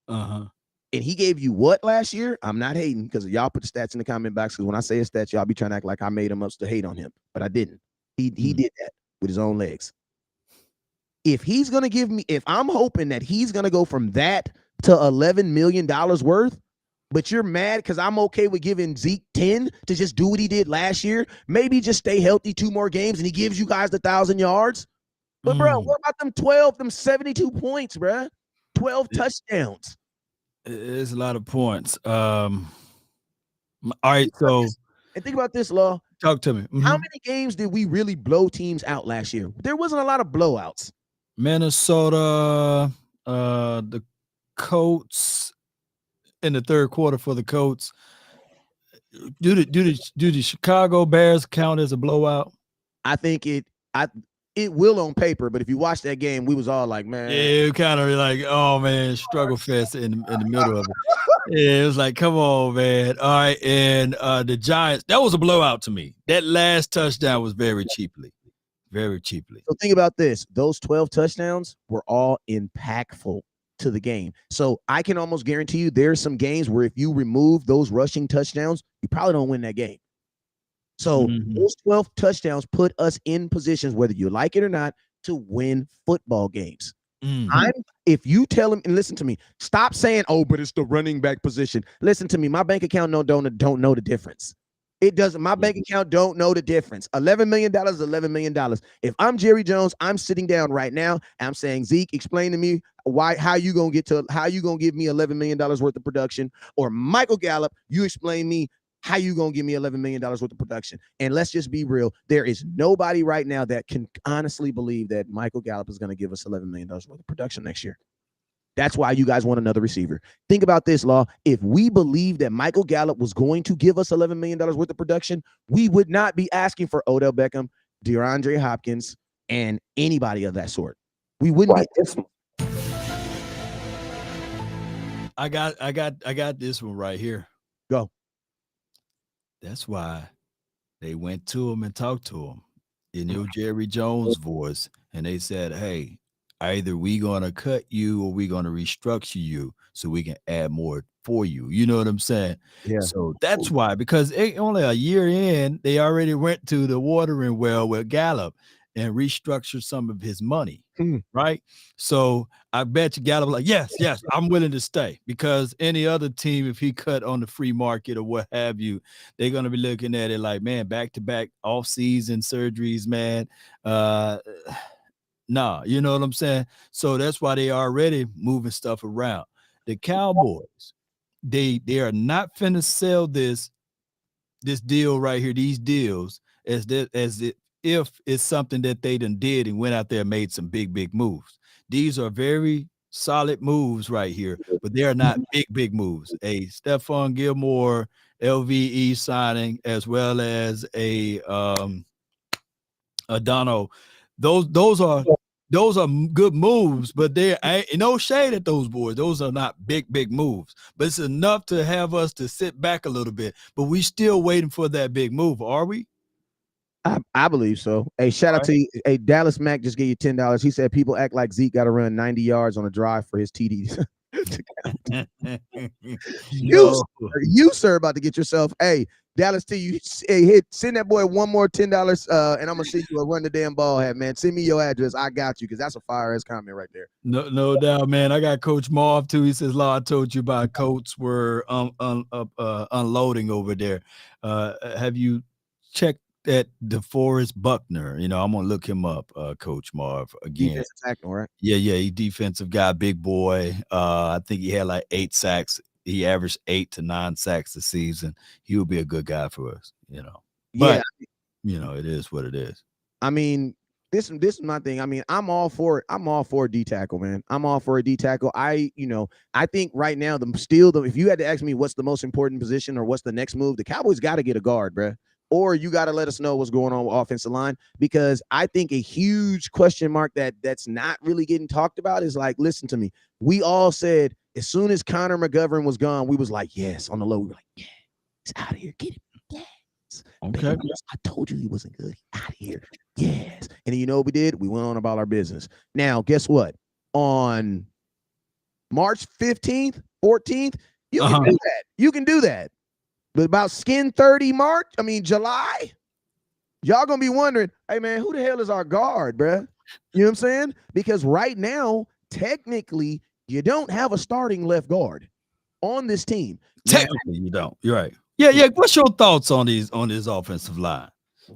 and he gave you what last year? I'm not hating because y'all put the stats in the comment box, because when I say a stats, y'all be trying to act like I made him up to hate on him, but I didn't. He did that with his own legs. If he's going to give me, if I'm hoping that he's going to go from that to $11 million worth, but you're mad because I'm okay with giving Zeke 10 to just do what he did last year, maybe just stay healthy 2 more games and he gives you guys the 1,000 yards. But, bro, what about them 12, them 72 points, bro? 12 touchdowns. It's a lot of points. All right, so. And think about this, Law. Talk to me. How many games did we really blow teams out last year? There wasn't a lot of blowouts. Minnesota, the Colts in the third quarter for the Colts. Do the Chicago Bears count as a blowout? I think it will on paper, but if you watch that game, we was all like, man. Yeah, it kind of like, oh man, struggle fest in the middle of it. Yeah, it was like, come on, man. All right, and the Giants, that was a blowout to me. That last touchdown was very cheaply. So think about this. Those 12 touchdowns were all impactful to the game. So I can almost guarantee you there's some games where if you remove those rushing touchdowns, you probably don't win that game. So those 12 touchdowns put us in positions, whether you like it or not, to win football games. If you tell him, and listen to me, stop saying, oh, but it's the running back position. Listen to me. My bank account don't know the difference. It doesn't. My bank account don't know the difference. $11 million is $11 million. If I'm Jerry Jones, I'm sitting down right now and I'm saying, Zeke, explain to me how you gonna give me $11 million worth of production? Or Michael Gallup, you explain me how you gonna give me $11 million worth of production? And let's just be real. There is nobody right now that can honestly believe that Michael Gallup is gonna give us $11 million worth of production next year. That's why you guys want another receiver. Think about this, Law. If we believe that Michael Gallup was going to give us $11 million worth of production, we would not be asking for Odell Beckham, DeAndre Hopkins, and anybody of that sort. We wouldn't be. I got this one right here. Go. That's why they went to him and talked to him in your Jerry Jones voice, and they said, hey, either we gonna cut you or we gonna restructure you so we can add more for you. You know what I'm saying? Yeah. So that's why, because only a year in, they already went to the watering well with Gallup and restructured some of his money. Right? So I bet you Gallup like, yes, I'm willing to stay, because any other team, if he cut on the free market or what have you, they're gonna be looking at it like, man, back-to-back off-season surgeries, man. Nah, you know what I'm saying? So that's why they already moving stuff around. The Cowboys, they are not finna sell this deal right here, these deals, if it's something that they done did and went out there and made some big moves. These are very solid moves right here, but they are not big moves. A Stephon Gilmore LVE signing, as well as a Dono. Those are good moves, but there ain't no shade at those boys. Those are not big moves, but it's enough to have us to sit back a little bit. But we still waiting for that big move, are we? I believe so. Hey, shout out to you. Hey, Dallas Mack just gave you $10. He said people act like Zeke got to run 90 yards on a drive for his TDs. You, sir, about to get yourself. Hey, Dallas T, you send that boy one more $10, and I'm gonna send you a run the damn ball hat, man. Send me your address. I got you, because that's a fire ass comment right there. No doubt, man. I got Coach Marv too. He says, "Law, I told you about Colts were unloading over there. Have you checked that DeForest Buckner? You know, I'm gonna look him up, Coach Marv again. Defensive tackle, right? Yeah, he defensive guy, big boy. I think he had like 8 sacks. He averaged 8 to 9 sacks a season. He would be a good guy for us, you know. But you know, it is what it is. I mean, this is my thing. I mean, I'm all for it. I'm all for a D tackle, man. I'm all for a D tackle. I think right now if you had to ask me what's the most important position or what's the next move, the Cowboys got to get a guard, bro. Or you got to let us know what's going on with offensive line, because I think a huge question mark that's not really getting talked about is, like, listen to me. We all said as soon as Connor McGovern was gone, we was like, yes, on the low. We were like, yeah, he's out of here. Get him. Yes. Okay. I told you he wasn't good. out of here. Yes. And you know what we did? We went on about our business. Now, guess what? On March 15th, 14th, you can do that. You can do that. But about skin 30 July, y'all gonna be wondering, hey man, who the hell is our guard, bruh? You know what I'm saying? Because right now, technically, you don't have a starting left guard on this team. Technically, you don't. You're right. Yeah. What's your thoughts on this offensive line?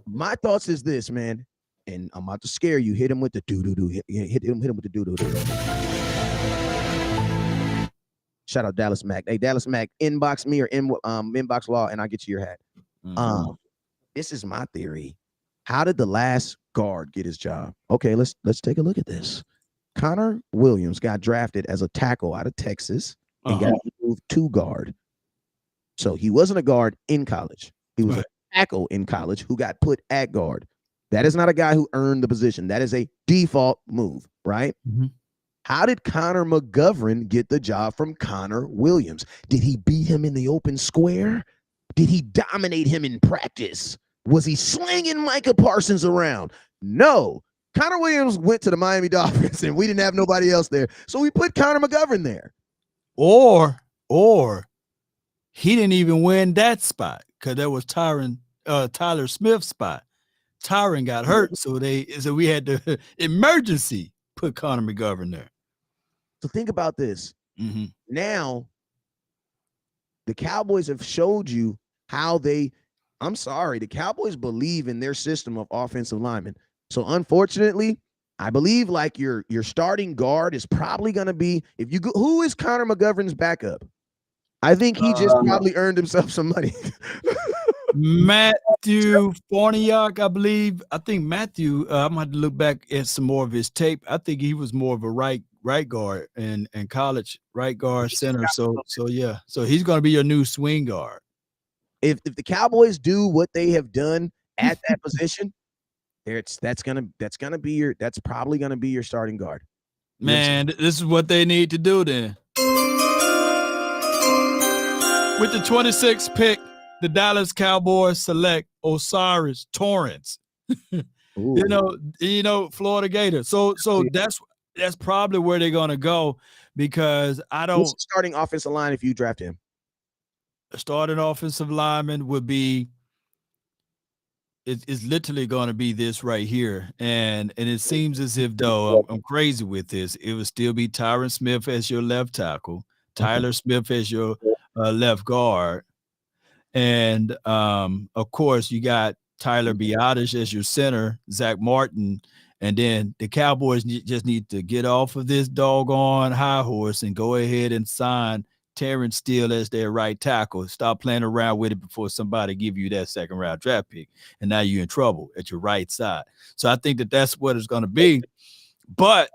My thoughts is this, man, and I'm about to scare you. Hit him with the doo-doo-doo. Hit him with the doo-doo-doo. Shout out Dallas Mac. Hey, Dallas Mac, inbox me or inbox Law, and I'll get you your hat. This is my theory. How did the last guard get his job? Okay, let's take a look at this. Connor Williams got drafted as a tackle out of Texas and got moved to guard. So he wasn't a guard in college. He was a tackle in college who got put at guard. That is not a guy who earned the position. That is a default move, right? How did Connor McGovern get the job from Connor Williams? Did he beat him in the open square? Did he dominate him in practice? Was he slinging Micah Parsons around? No. Connor Williams went to the Miami Dolphins, and we didn't have nobody else there. So we put Connor McGovern there. Or he didn't even win that spot because there was Tyler Smith's spot. Tyron got hurt, so we had to emergency put Connor McGovern there. So think about this. Now, the Cowboys have showed you how the Cowboys believe in their system of offensive linemen. So unfortunately, I believe like your starting guard is probably going to be, who is Connor McGovern's backup? I think he just probably earned himself some money. Matthew Forniak, I believe. I think Matthew, I'm going to have to look back at some more of his tape. I think he was more of a right guard in college, right guard center. So yeah. So he's going to be your new swing guard. If the Cowboys do what they have done at that position, that's probably gonna be your starting guard. Man, this is what they need to do then. With the 26th pick, the Dallas Cowboys select Osiris Torrance. you know, Florida Gator. So that's probably where they're gonna go because I don't. What's the starting offensive line if you draft him? A starting offensive lineman would be. It's literally going to be this right here, and it seems as if though I'm crazy with this, it would still be Tyron Smith as your left tackle, Tyler Smith as your left guard, and of course you got Tyler Biotish as your center, Zach Martin, and then the Cowboys just need to get off of this doggone high horse and go ahead and sign Terrence Steele as their right tackle. Stop playing around with it before somebody give you that second round draft pick, and now you're in trouble at your right side. So I think that's what it's going to be, but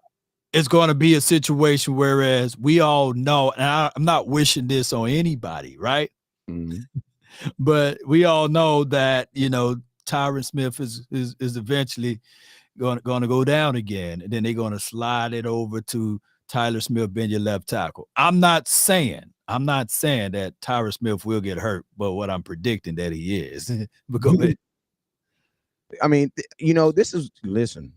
it's going to be a situation whereas we all know, and I'm not wishing this on anybody, right? But we all know that Tyron Smith is eventually going to go down again, and then they're going to slide it over to Tyler Smith being your left tackle. I'm not saying that Tyler Smith will get hurt, but what I'm predicting that he is. But go ahead. I mean, listen.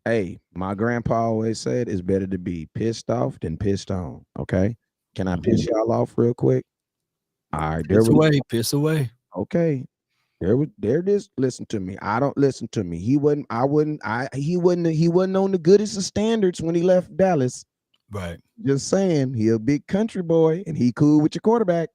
Hey, my grandpa always said it's better to be pissed off than pissed on. Okay, can I piss y'all off real quick? All right, piss away. Okay, there it is. Listen to me. I don't listen to me. He wasn't on the goodest of standards when he left Dallas. Right. Just saying, he a big country boy and he cool with your quarterback.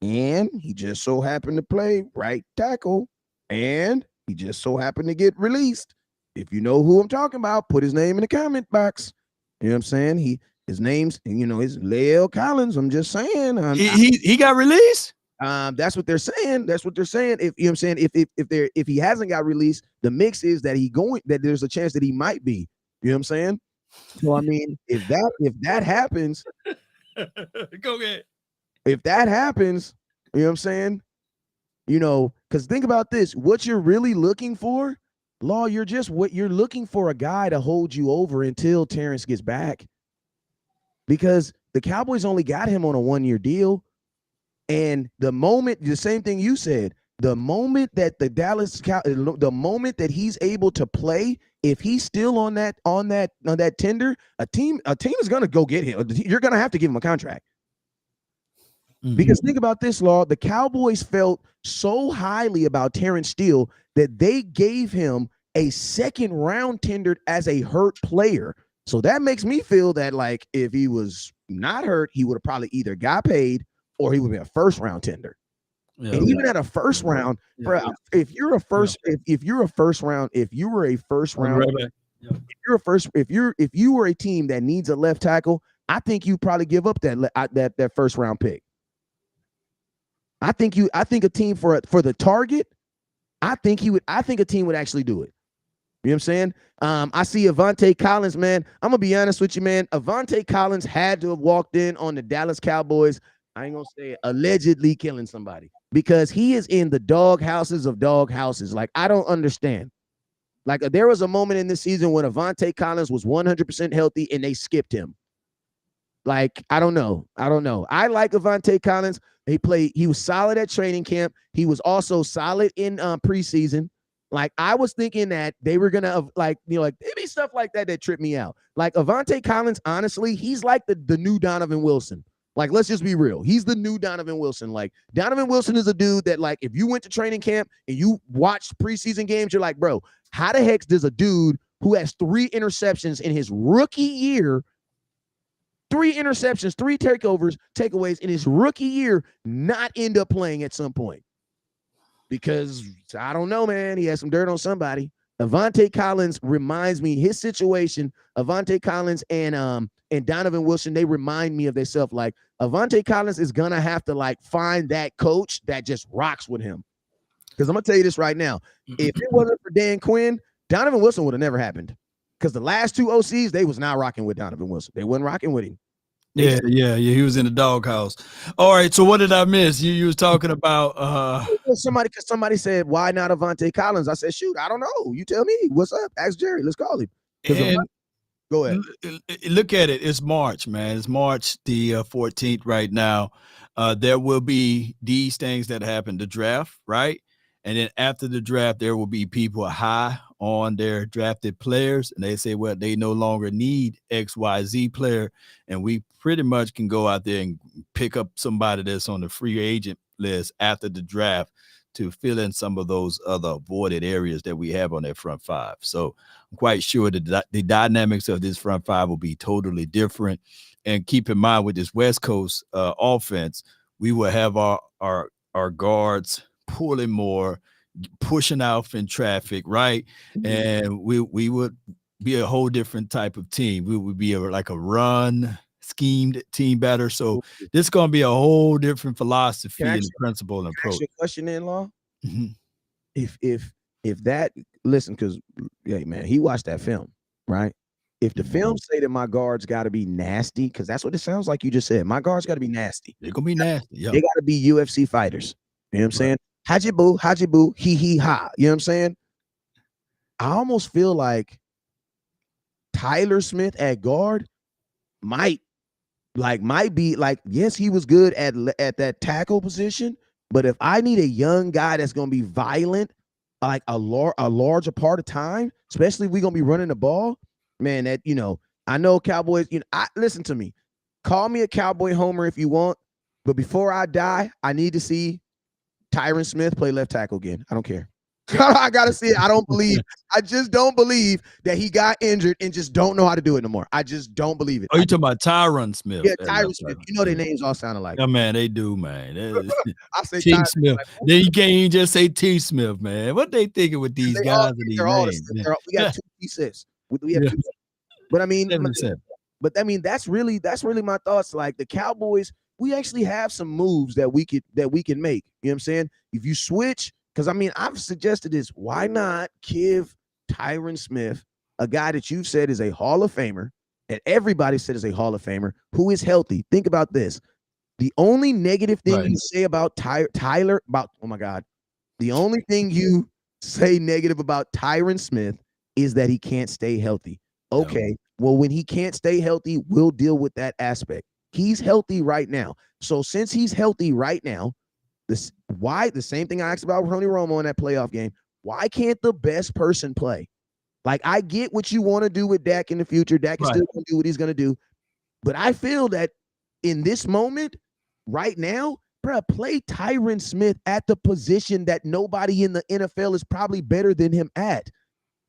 And he just so happened to play right tackle. And he just so happened to get released. If you know who I'm talking about, put his name in the comment box. You know what I'm saying? His name's, his Lael Collins. I'm just saying. He got released? That's what they're saying. That's what they're saying. If you know what I'm saying, if he hasn't got released, the mix is that there's a chance that he might be. You know what I'm saying? So I mean, if that happens, go ahead. If that happens, you know what I'm saying? Because think about this: what you're really looking for, Law, you're looking for a guy to hold you over until Terrence gets back. Because the Cowboys only got him on a 1-year deal, and the same thing you said, the moment that the moment that he's able to play, if he's still on that tender, a team is gonna go get him. You're gonna have to give him a contract. Because think about this, Law. The Cowboys felt so highly about Terrence Steele that they gave him a second round tendered as a hurt player. So that makes me feel that, like, if he was not hurt, he would have probably either got paid or he would be a first round tender. Yeah, and even at a first round, bro, if you were a first round, if you were a team that needs a left tackle, I think you probably give up that first round pick. I think a team for the target, I think a team would actually do it. You know what I'm saying? I see Avante Collins, man. I'm gonna be honest with you, man. Avante Collins had to have walked in on the Dallas Cowboys. I ain't gonna say it, allegedly killing somebody, because he is in the dog houses of dog houses. Like, I don't understand. Like, there was a moment in this season when Avante Collins was 100% healthy and they skipped him. Like, I don't know. I like Avante Collins. He was solid at training camp. He was also solid in preseason. Like, I was thinking that they were gonna maybe stuff like that tripped me out. Like, Avante Collins, honestly, he's like the new Donovan Wilson. Like, let's just be real. He's the new Donovan Wilson. Like, Donovan Wilson is a dude that, like, if you went to training camp and you watched preseason games, you're like, bro, how the heck does a dude who has 3 interceptions in his rookie year, 3 interceptions, 3 takeaways in his rookie year, not end up playing at some point? Because I don't know, man. He has some dirt on somebody. Avante Collins reminds me, his situation, Avante Collins and Donovan Wilson, they remind me of themselves. Like, Avante Collins is gonna have to, like, find that coach that just rocks with him. Because I'm gonna tell you this right now. If it wasn't for Dan Quinn, Donovan Wilson would have never happened. Because the last 2 OCs, they was not rocking with Donovan Wilson. They wasn't rocking with him. Yeah. He was in the doghouse. All right. So what did I miss? You was talking about somebody said, why not Avante Collins? I said, shoot, I don't know. You tell me. What's up? Ask Jerry. Let's call him. Go ahead. Look at it. It's March, man. It's March the 14th right now. There will be these things that happen, the draft, right? And then after the draft, there will be people high on their drafted players, and they say, well, they no longer need XYZ player, and we pretty much can go out there and pick up somebody that's on the free agent list after the draft to fill in some of those other avoided areas that we have on that front 5. So I'm quite sure that the dynamics of this front 5 will be totally different. And keep in mind, with this West Coast offense, we will have our guards pulling more, pushing out in traffic, right? And we would be a whole different type of team. We would be like a run schemed team better. So this is going to be a whole different philosophy and principle and approach. Question in law. If that, listen, because hey man, he watched that film, right? If the film say that my guards got to be nasty, because that's what it sounds like you just said. My guards got to be nasty. They're gonna be nasty. Yeah. They got to be UFC fighters. You know what I'm saying? Hajibu, he ha. You know what I'm saying? I almost feel like Tyler Smith at guard might be like, yes, he was good at that tackle position, but if I need a young guy that's gonna be violent, like a larger part of time, especially if we're gonna be running the ball, man, that, I know Cowboys, listen to me. Call me a Cowboy homer if you want, but before I die, I need to see Tyron Smith play left tackle again. I don't care. I gotta see it. I just don't believe that he got injured and just don't know how to do it no more. I just don't believe it. Oh, you talking about Tyron Smith? Yeah, Tyron Smith. You know their names all sound alike. Yeah, man, they do, man. I say T Smith. Then you can't even just say T Smith, man. What they thinking with these guys and these names? We got 2 T6. We have 2. But I mean, that's really my thoughts. Like, the Cowboys, we actually have some moves that we can make. You know what I'm saying? If you switch, because I mean, I've suggested this. Why not give Tyron Smith, a guy that you've said is a Hall of Famer, and everybody said is a Hall of Famer, who is healthy? Think about this. The only negative thing you say about Tyler, oh my God, the only thing you say negative about Tyron Smith is that he can't stay healthy. Okay, well, when he can't stay healthy, we'll deal with that aspect. He's healthy right now. So since he's healthy right now, the same thing I asked about Tony Romo in that playoff game. Why can't the best person play? Like, I get what you want to do with Dak in the future. Dak is still going to do what he's going to do. But I feel that in this moment, right now, bro, play Tyron Smith at the position that nobody in the NFL is probably better than him at.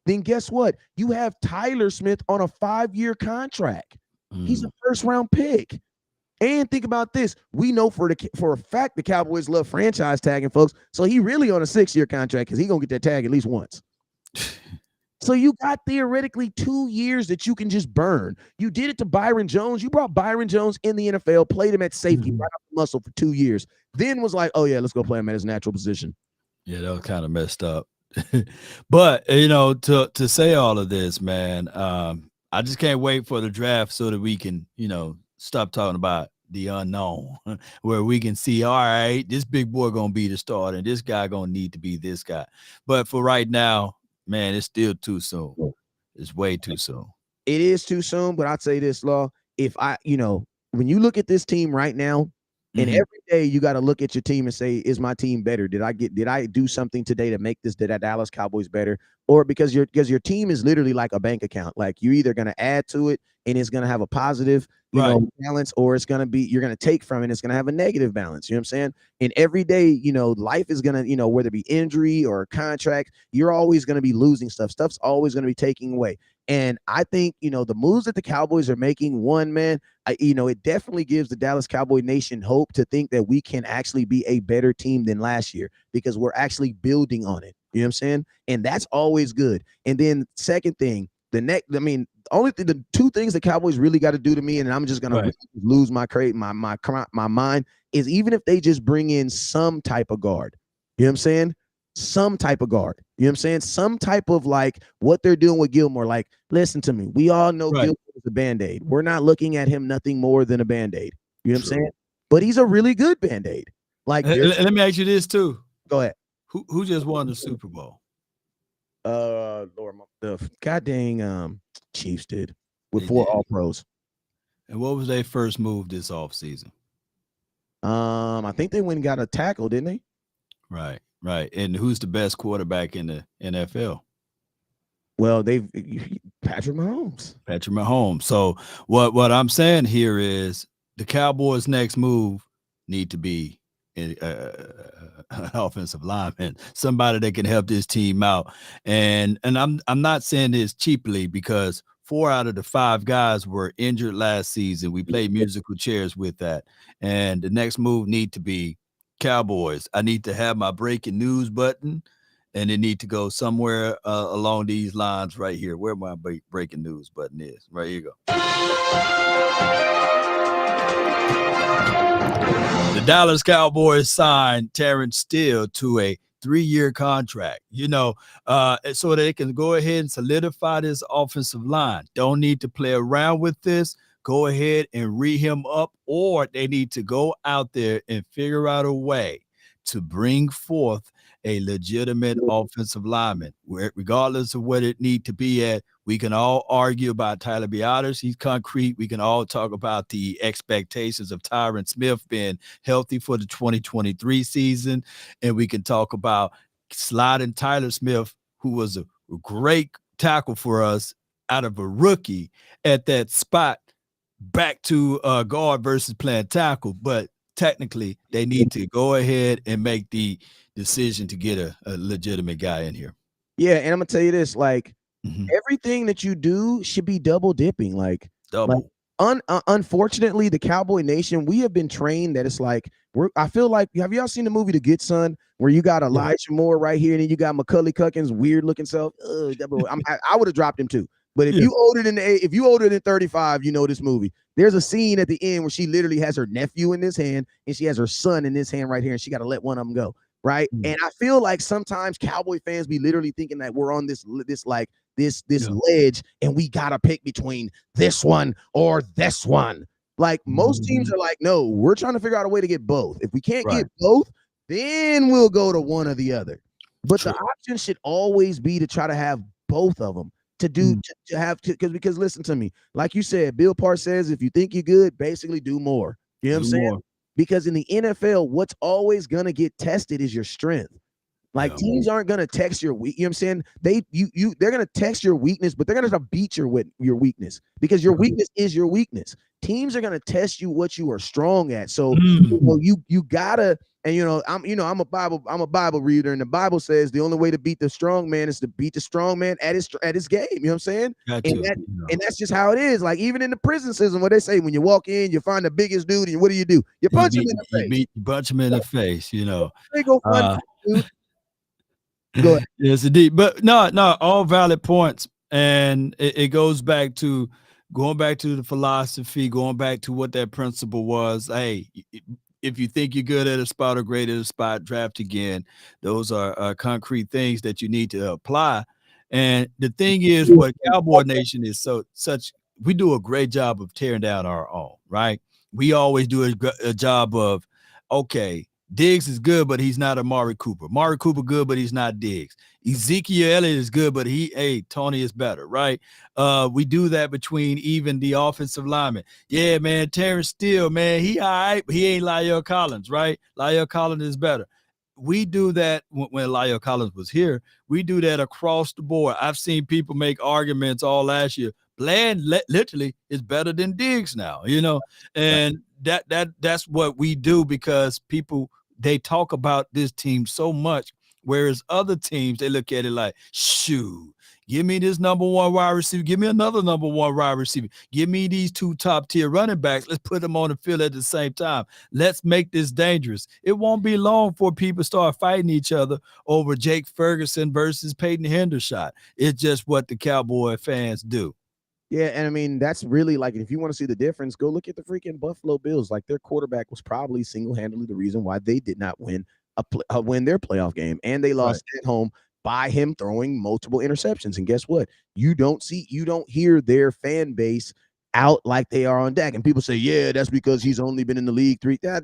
Then guess what? You have Tyler Smith on a 5-year contract. He's a first-round pick. And think about this. We know for a fact the Cowboys love franchise tagging folks. So he really on a 6-year contract because he's going to get that tag at least once. So you got theoretically 2 years that you can just burn. You did it to Byron Jones. You brought Byron Jones in the NFL, played him at safety, right off the muscle for 2 years. Then was like, oh, yeah, let's go play him at his natural position. Yeah, that was kind of messed up. But, to say all of this, man, I just can't wait for the draft so that we can, stop talking about the unknown, where we can see, all right, this big boy going to be the starter, and this guy going to need to be this guy. But for right now, man, it's still too soon. It's way too soon. It is too soon, but I'll say this, Law. If when you look at this team right now, and every day you got to look at your team and say, is my team better? Did I do something today to make that Dallas Cowboys better? Or because your team is literally like a bank account. Like, you're either going to add to it and it's going to have a positive, balance, or it's going to be, you're going to take from it and it's going to have a negative balance. You know what I'm saying? And every day, life is going to, whether it be injury or contract, you're always going to be losing stuff. Stuff's always going to be taking away. And I think, the moves that the Cowboys are making, it definitely gives the Dallas Cowboy Nation hope to think that we can actually be a better team than last year because we're actually building on it. You know what I'm saying? And that's always good. And then second thing, the two things the Cowboys really got to do to me, and I'm just going to lose my mind, is even if they just bring in some type of guard. You know what I'm saying? Some type of guard. You know what I'm saying? Some type of, like, what they're doing with Gilmore. Like, listen to me. We all know Gilmore is a Band-Aid. We're not looking at him nothing more than a Band-Aid. You know what I'm saying? But he's a really good Band-Aid. Like, let me ask you this too. Go ahead. Who just won the Super Bowl? Lord, the goddamn Chiefs did with 4 All-Pros. And what was their first move this offseason? I think they went and got a tackle, didn't they? Right. And who's the best quarterback in the NFL? Well, Patrick Mahomes. Patrick Mahomes. So what I'm saying here is the Cowboys' next move need to be an offensive lineman, somebody that can help this team out. And I'm not saying this cheaply because 4 out of the 5 guys were injured last season. We played musical chairs with that. And the next move need to be Cowboys. I need to have my breaking news button, and it need to go somewhere along these lines right here. Where my breaking news button is. Right here you go. The Dallas Cowboys signed Terrence Steele to a 3-year contract, so they can go ahead and solidify this offensive line. Don't need to play around with this. Go ahead and re him up, or they need to go out there and figure out a way to bring forth a legitimate offensive lineman, regardless of what it need to be at. We can all argue about Tyler Biotis. He's concrete. We can all talk about the expectations of Tyron Smith being healthy for the 2023 season. And we can talk about sliding Tyler Smith, who was a great tackle for us, out of a rookie at that spot back to guard versus playing tackle. But technically, they need to go ahead and make the decision to get a legitimate guy in here. Yeah, and I'm gonna tell you this, like, everything that you do should be double dipping. Like, unfortunately, the Cowboy Nation, we have been trained that it's like I feel like, have y'all seen the movie The Good Son, where you got Elijah Moore right here, and then you got Macaulay Culkin's weird looking self? I would have dropped him too. But if you older than 35, you know this movie. There's a scene at the end where she literally has her nephew in this hand and she has her son in this hand right here, and she got to let one of them go, right? And I feel like sometimes Cowboy fans be literally thinking that we're on this ledge and we gotta pick between this one or this one. Like, most teams are like, no, we're trying to figure out a way to get both. If we can't get both, then we'll go to one or the other. But the option should always be to try to have both of them. Because listen to me, like you said, Bill Parr says, if you think you're good, basically do more. You know what I'm saying? because in the NFL, what's always going to get tested is your strength. Like teams aren't gonna text your weak. You know what I'm saying? They're gonna text your weakness, but they're gonna beat your weakness because your weakness is your weakness. Teams are gonna test you what you are strong at. So you gotta, and I'm a Bible reader, and the Bible says the only way to beat the strong man is to beat the strong man at his game. You know what I'm saying? And that's just how it is. Like even in the prison system, what they say when you walk in, you find the biggest dude, and what do? You punch him in the face. You punch him in the face. They go find dude. Go ahead. Yes, indeed. But no, all valid points. And it goes back to the philosophy, going back to what that principle was. Hey, if you think you're good at a spot or great at a spot, draft again. Those are concrete things that you need to apply. And the thing is, what Cowboy Nation is we do a great job of tearing down our own, right? We always do a job of, okay, Diggs is good, but he's not Amari Cooper. Amari Cooper good, but he's not Diggs. Ezekiel Elliott is good, but Tony is better, right? We do that between even the offensive linemen. Yeah, man, Terrence Steele, man, he all right, but he ain't La'el Collins, right? La'el Collins is better. We do that when La'el Collins was here. We do that across the board. I've seen people make arguments all last year. Bland literally is better than Diggs now, and that's what we do because people – they talk about this team so much, whereas other teams, they look at it like, shoot, give me this number one wide receiver. Give me another number one wide receiver. Give me these two top-tier running backs. Let's put them on the field at the same time. Let's make this dangerous. It won't be long before people start fighting each other over Jake Ferguson versus Peyton Hendershot. It's just what the Cowboy fans do. Yeah, and I mean, that's really like, if you want to see the difference, go look at the freaking Buffalo Bills. Like their quarterback was probably single-handedly the reason why they did not win their playoff game, and they lost at home by him throwing multiple interceptions. And guess what? You don't hear their fan base out like they are on Dak. And people say, yeah, that's because he's only been in the league y'all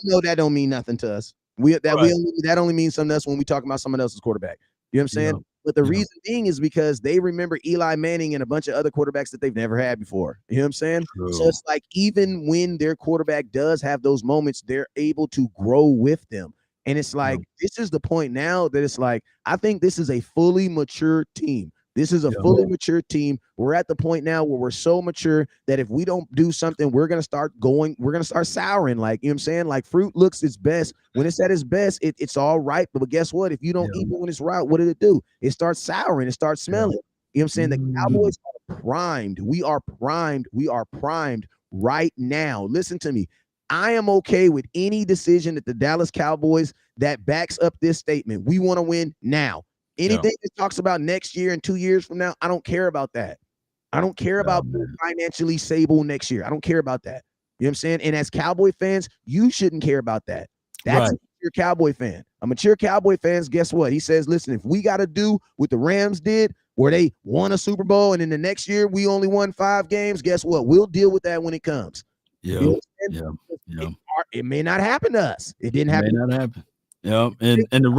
know that don't mean nothing to us. That only means something else when we talk about someone else's quarterback. You know what I'm saying? Yeah. But the reason being is because they remember Eli Manning and a bunch of other quarterbacks that they've never had before. You know what I'm saying? True. So it's like even when their quarterback does have those moments, they're able to grow with them. And it's like, this is the point now that it's like, I think this is a fully mature team. This is a fully mature team. We're at the point now where we're so mature that if we don't do something, we're going to start souring. Like, you know what I'm saying? Like fruit looks its best. When it's at its best, it's all right. But guess what? If you don't eat it when it's ripe, what did it do? It starts souring. It starts smelling. You know what I'm saying? The Cowboys are primed. We are primed. We are primed right now. Listen to me. I am okay with any decision that the Dallas Cowboys that backs up this statement. We want to win now. Anything that talks about next year and 2 years from now, I don't care about that. I don't care about financially stable next year. I don't care about that. You know what I'm saying? And as Cowboy fans, you shouldn't care about that. That's a mature Cowboy fan. A mature Cowboy fans, guess what? He says, listen, if we got to do what the Rams did, where they won a Super Bowl, and in the next year we only won 5 games, guess what? We'll deal with that when it comes. It may not happen to us. It didn't happen. It may not happen. And the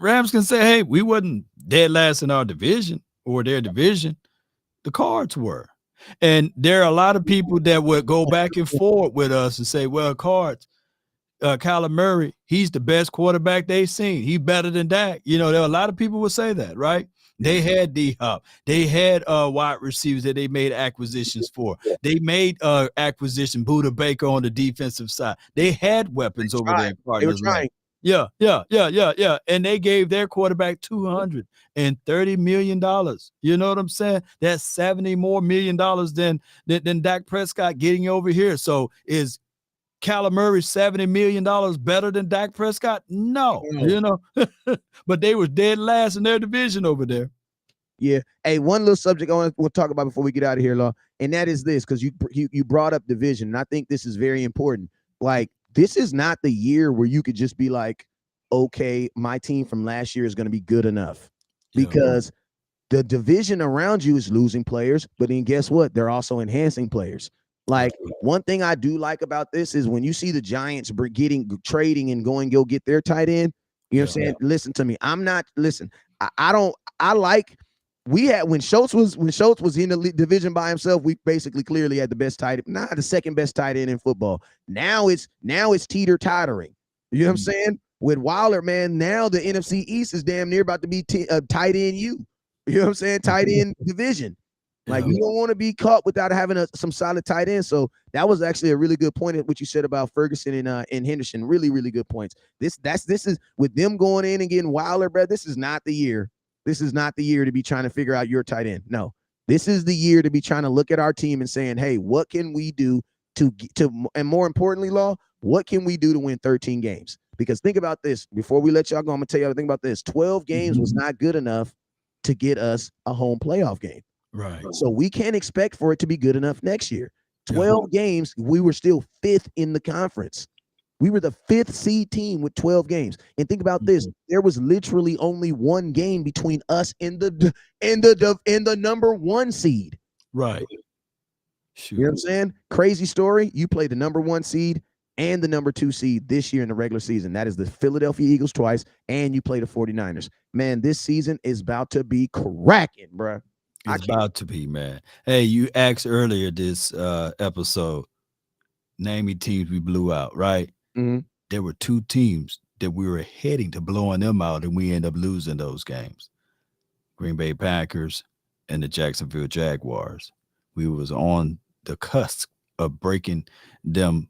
Rams can say, hey, we wasn't dead last in our division or their division. The Cards were. And there are a lot of people that would go back and forth with us and say, well, Cards, Kyler Murray, he's the best quarterback they've seen. He's better than Dak. There are a lot of people would say that, right? They had D-Hop. They had wide receivers that they made acquisitions for. They made acquisition Buda Baker on the defensive side. They had weapons over there. They were trying. Yeah. And they gave their quarterback $230 million. You know what I'm saying? That's $70 more million than Dak Prescott getting over here. So is Kyler Murray $70 million better than Dak Prescott? No. But they were dead last in their division over there. Yeah. Hey, one little subject I want to talk about before we get out of here, Law, and that is this, because you brought up division, and I think this is very important. Like, this is not the year where you could just be like, okay, my team from last year is going to be good enough, because the division around you is losing players, but then guess what? They're also enhancing players. Like, one thing I do like about this is when you see the Giants trading and go get their tight end, you know what I'm saying? Listen to me. I like when Schultz was in the division by himself, we basically clearly had the best tight, not the second best tight end in football. Now it's teeter-tottering. You know what I'm saying? With Wilder, man, now the NFC East is damn near about to be tight end you. You know what I'm saying? Tight end division. Like, you don't want to be caught without having some solid tight end. So that was actually a really good point at what you said about Ferguson and Henderson. Really, really good points. This is with them going in and getting Wilder, bro. This is not the year. This is not the year to be trying to figure out your tight end. No, this is the year to be trying to look at our team and saying, hey, what can we do to and more importantly, Law, what can we do to win 13 games? Because think about this. Before we let y'all go, I'm going to tell y'all to think about this. 12 games was not good enough to get us a home playoff game. Right. So we can't expect for it to be good enough next year. 12 games, we were still 5th in the conference. We were the 5th seed team with 12 games. And think about this. There was literally only one game between us and the number 1 seed. Right. Shoot. You know what I'm saying? Crazy story. You played the number 1 seed and the number 2 seed this year in the regular season. That is the Philadelphia Eagles twice, and you play the 49ers. Man, this season is about to be cracking, bro. It's about to be, man. Hey, you asked earlier this episode, name me teams we blew out, right? Mm-hmm. There were 2 teams that we were heading to blowing them out, and we end up losing those games. Green Bay Packers and the Jacksonville Jaguars. We was on the cusp of breaking them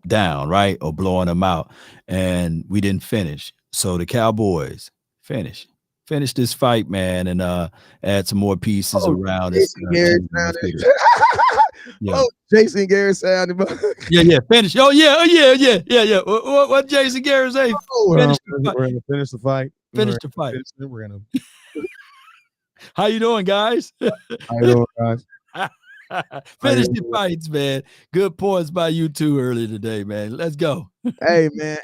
down, right? Or blowing them out, and we didn't finish. So the Cowboys finished this fight, man, and add some more pieces around it. Oh, Jason Garrett sounded. Yeah. Finish. Oh, yeah. What Jason Garrett say? Finish the fight. Finish the fight. We're gonna. How you doing, guys? How you doing, guys? Finish the fights, man. Good points by you two earlier today, man. Let's go. Hey, man.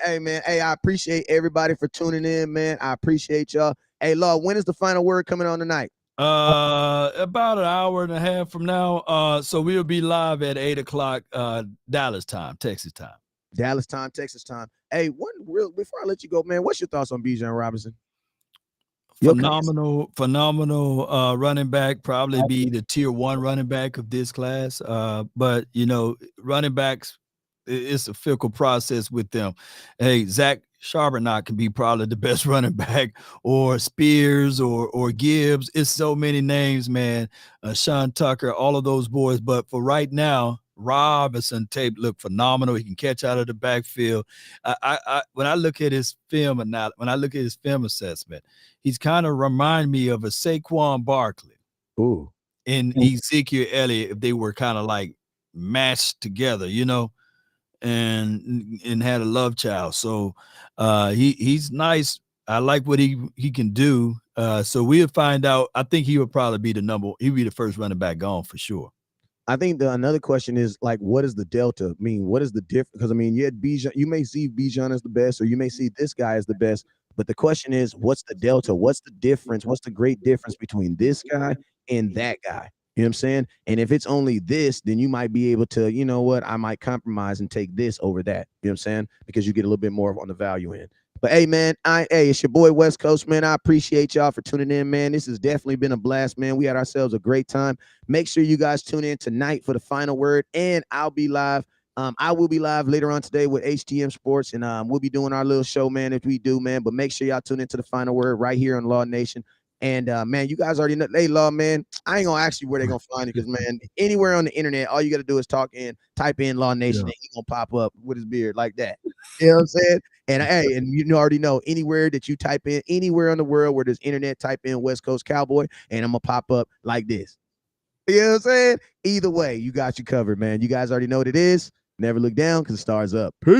Hey, I appreciate everybody for tuning in, man. I appreciate y'all. Hey, Law, when is the final word coming on tonight? About an hour and a half from now. So we'll be live at 8:00 Dallas time, Texas time. Dallas time, Texas time. Hey, before I let you go, man, what's your thoughts on Bijan Robinson? Phenomenal running back, probably be the tier 1 running back of this class. But running backs, it's a fickle process with them. Hey, Zach Charbonnet can be probably the best running back, or Spears or Gibbs. It's so many names, man. Sean Tucker, all of those boys. But for right now, Robinson tape looked phenomenal. He can catch out of the backfield. When I look at his film assessment, he's kind of remind me of a Saquon Barkley. Ooh. And Ezekiel Elliott, if they were kind of like mashed together, and had a love child. So he's nice. I like what he can do. So we'll find out. I think he would probably be he'd be the first running back gone for sure. I think another question is, like, what is the delta? I mean, what is the difference? Because, I mean, Bijan, you may see Bijan as the best, or you may see this guy as the best. But the question is, what's the delta? What's the difference? What's the great difference between this guy and that guy? You know what I'm saying? And if it's only this, then you might be able to, you know what, I might compromise and take this over that. You know what I'm saying? Because you get a little bit more on the value end. But hey, man, it's your boy West Coast, man. I appreciate y'all for tuning in, man. This has definitely been a blast, man. We had ourselves a great time. Make sure you guys tune in tonight for the final word, and I'll be live. I will be live later on today with HTM Sports, and we'll be doing our little show, man, if we do, man. But make sure y'all tune into the final word right here on Law Nation. And man, you guys already know. Hey, Law, man, I ain't gonna ask you where they're gonna find you, because, man, anywhere on the internet, all you gotta do is type in Law Nation, and he's gonna pop up with his beard like that. You know what I'm saying? And hey, and you already know, anywhere that you type in, anywhere in the world where there's internet, type in West Coast Cowboy, and I'm gonna pop up like this. You know what I'm saying? Either way, you got you covered, man. You guys already know what it is. Never look down, because the star's up. Peace.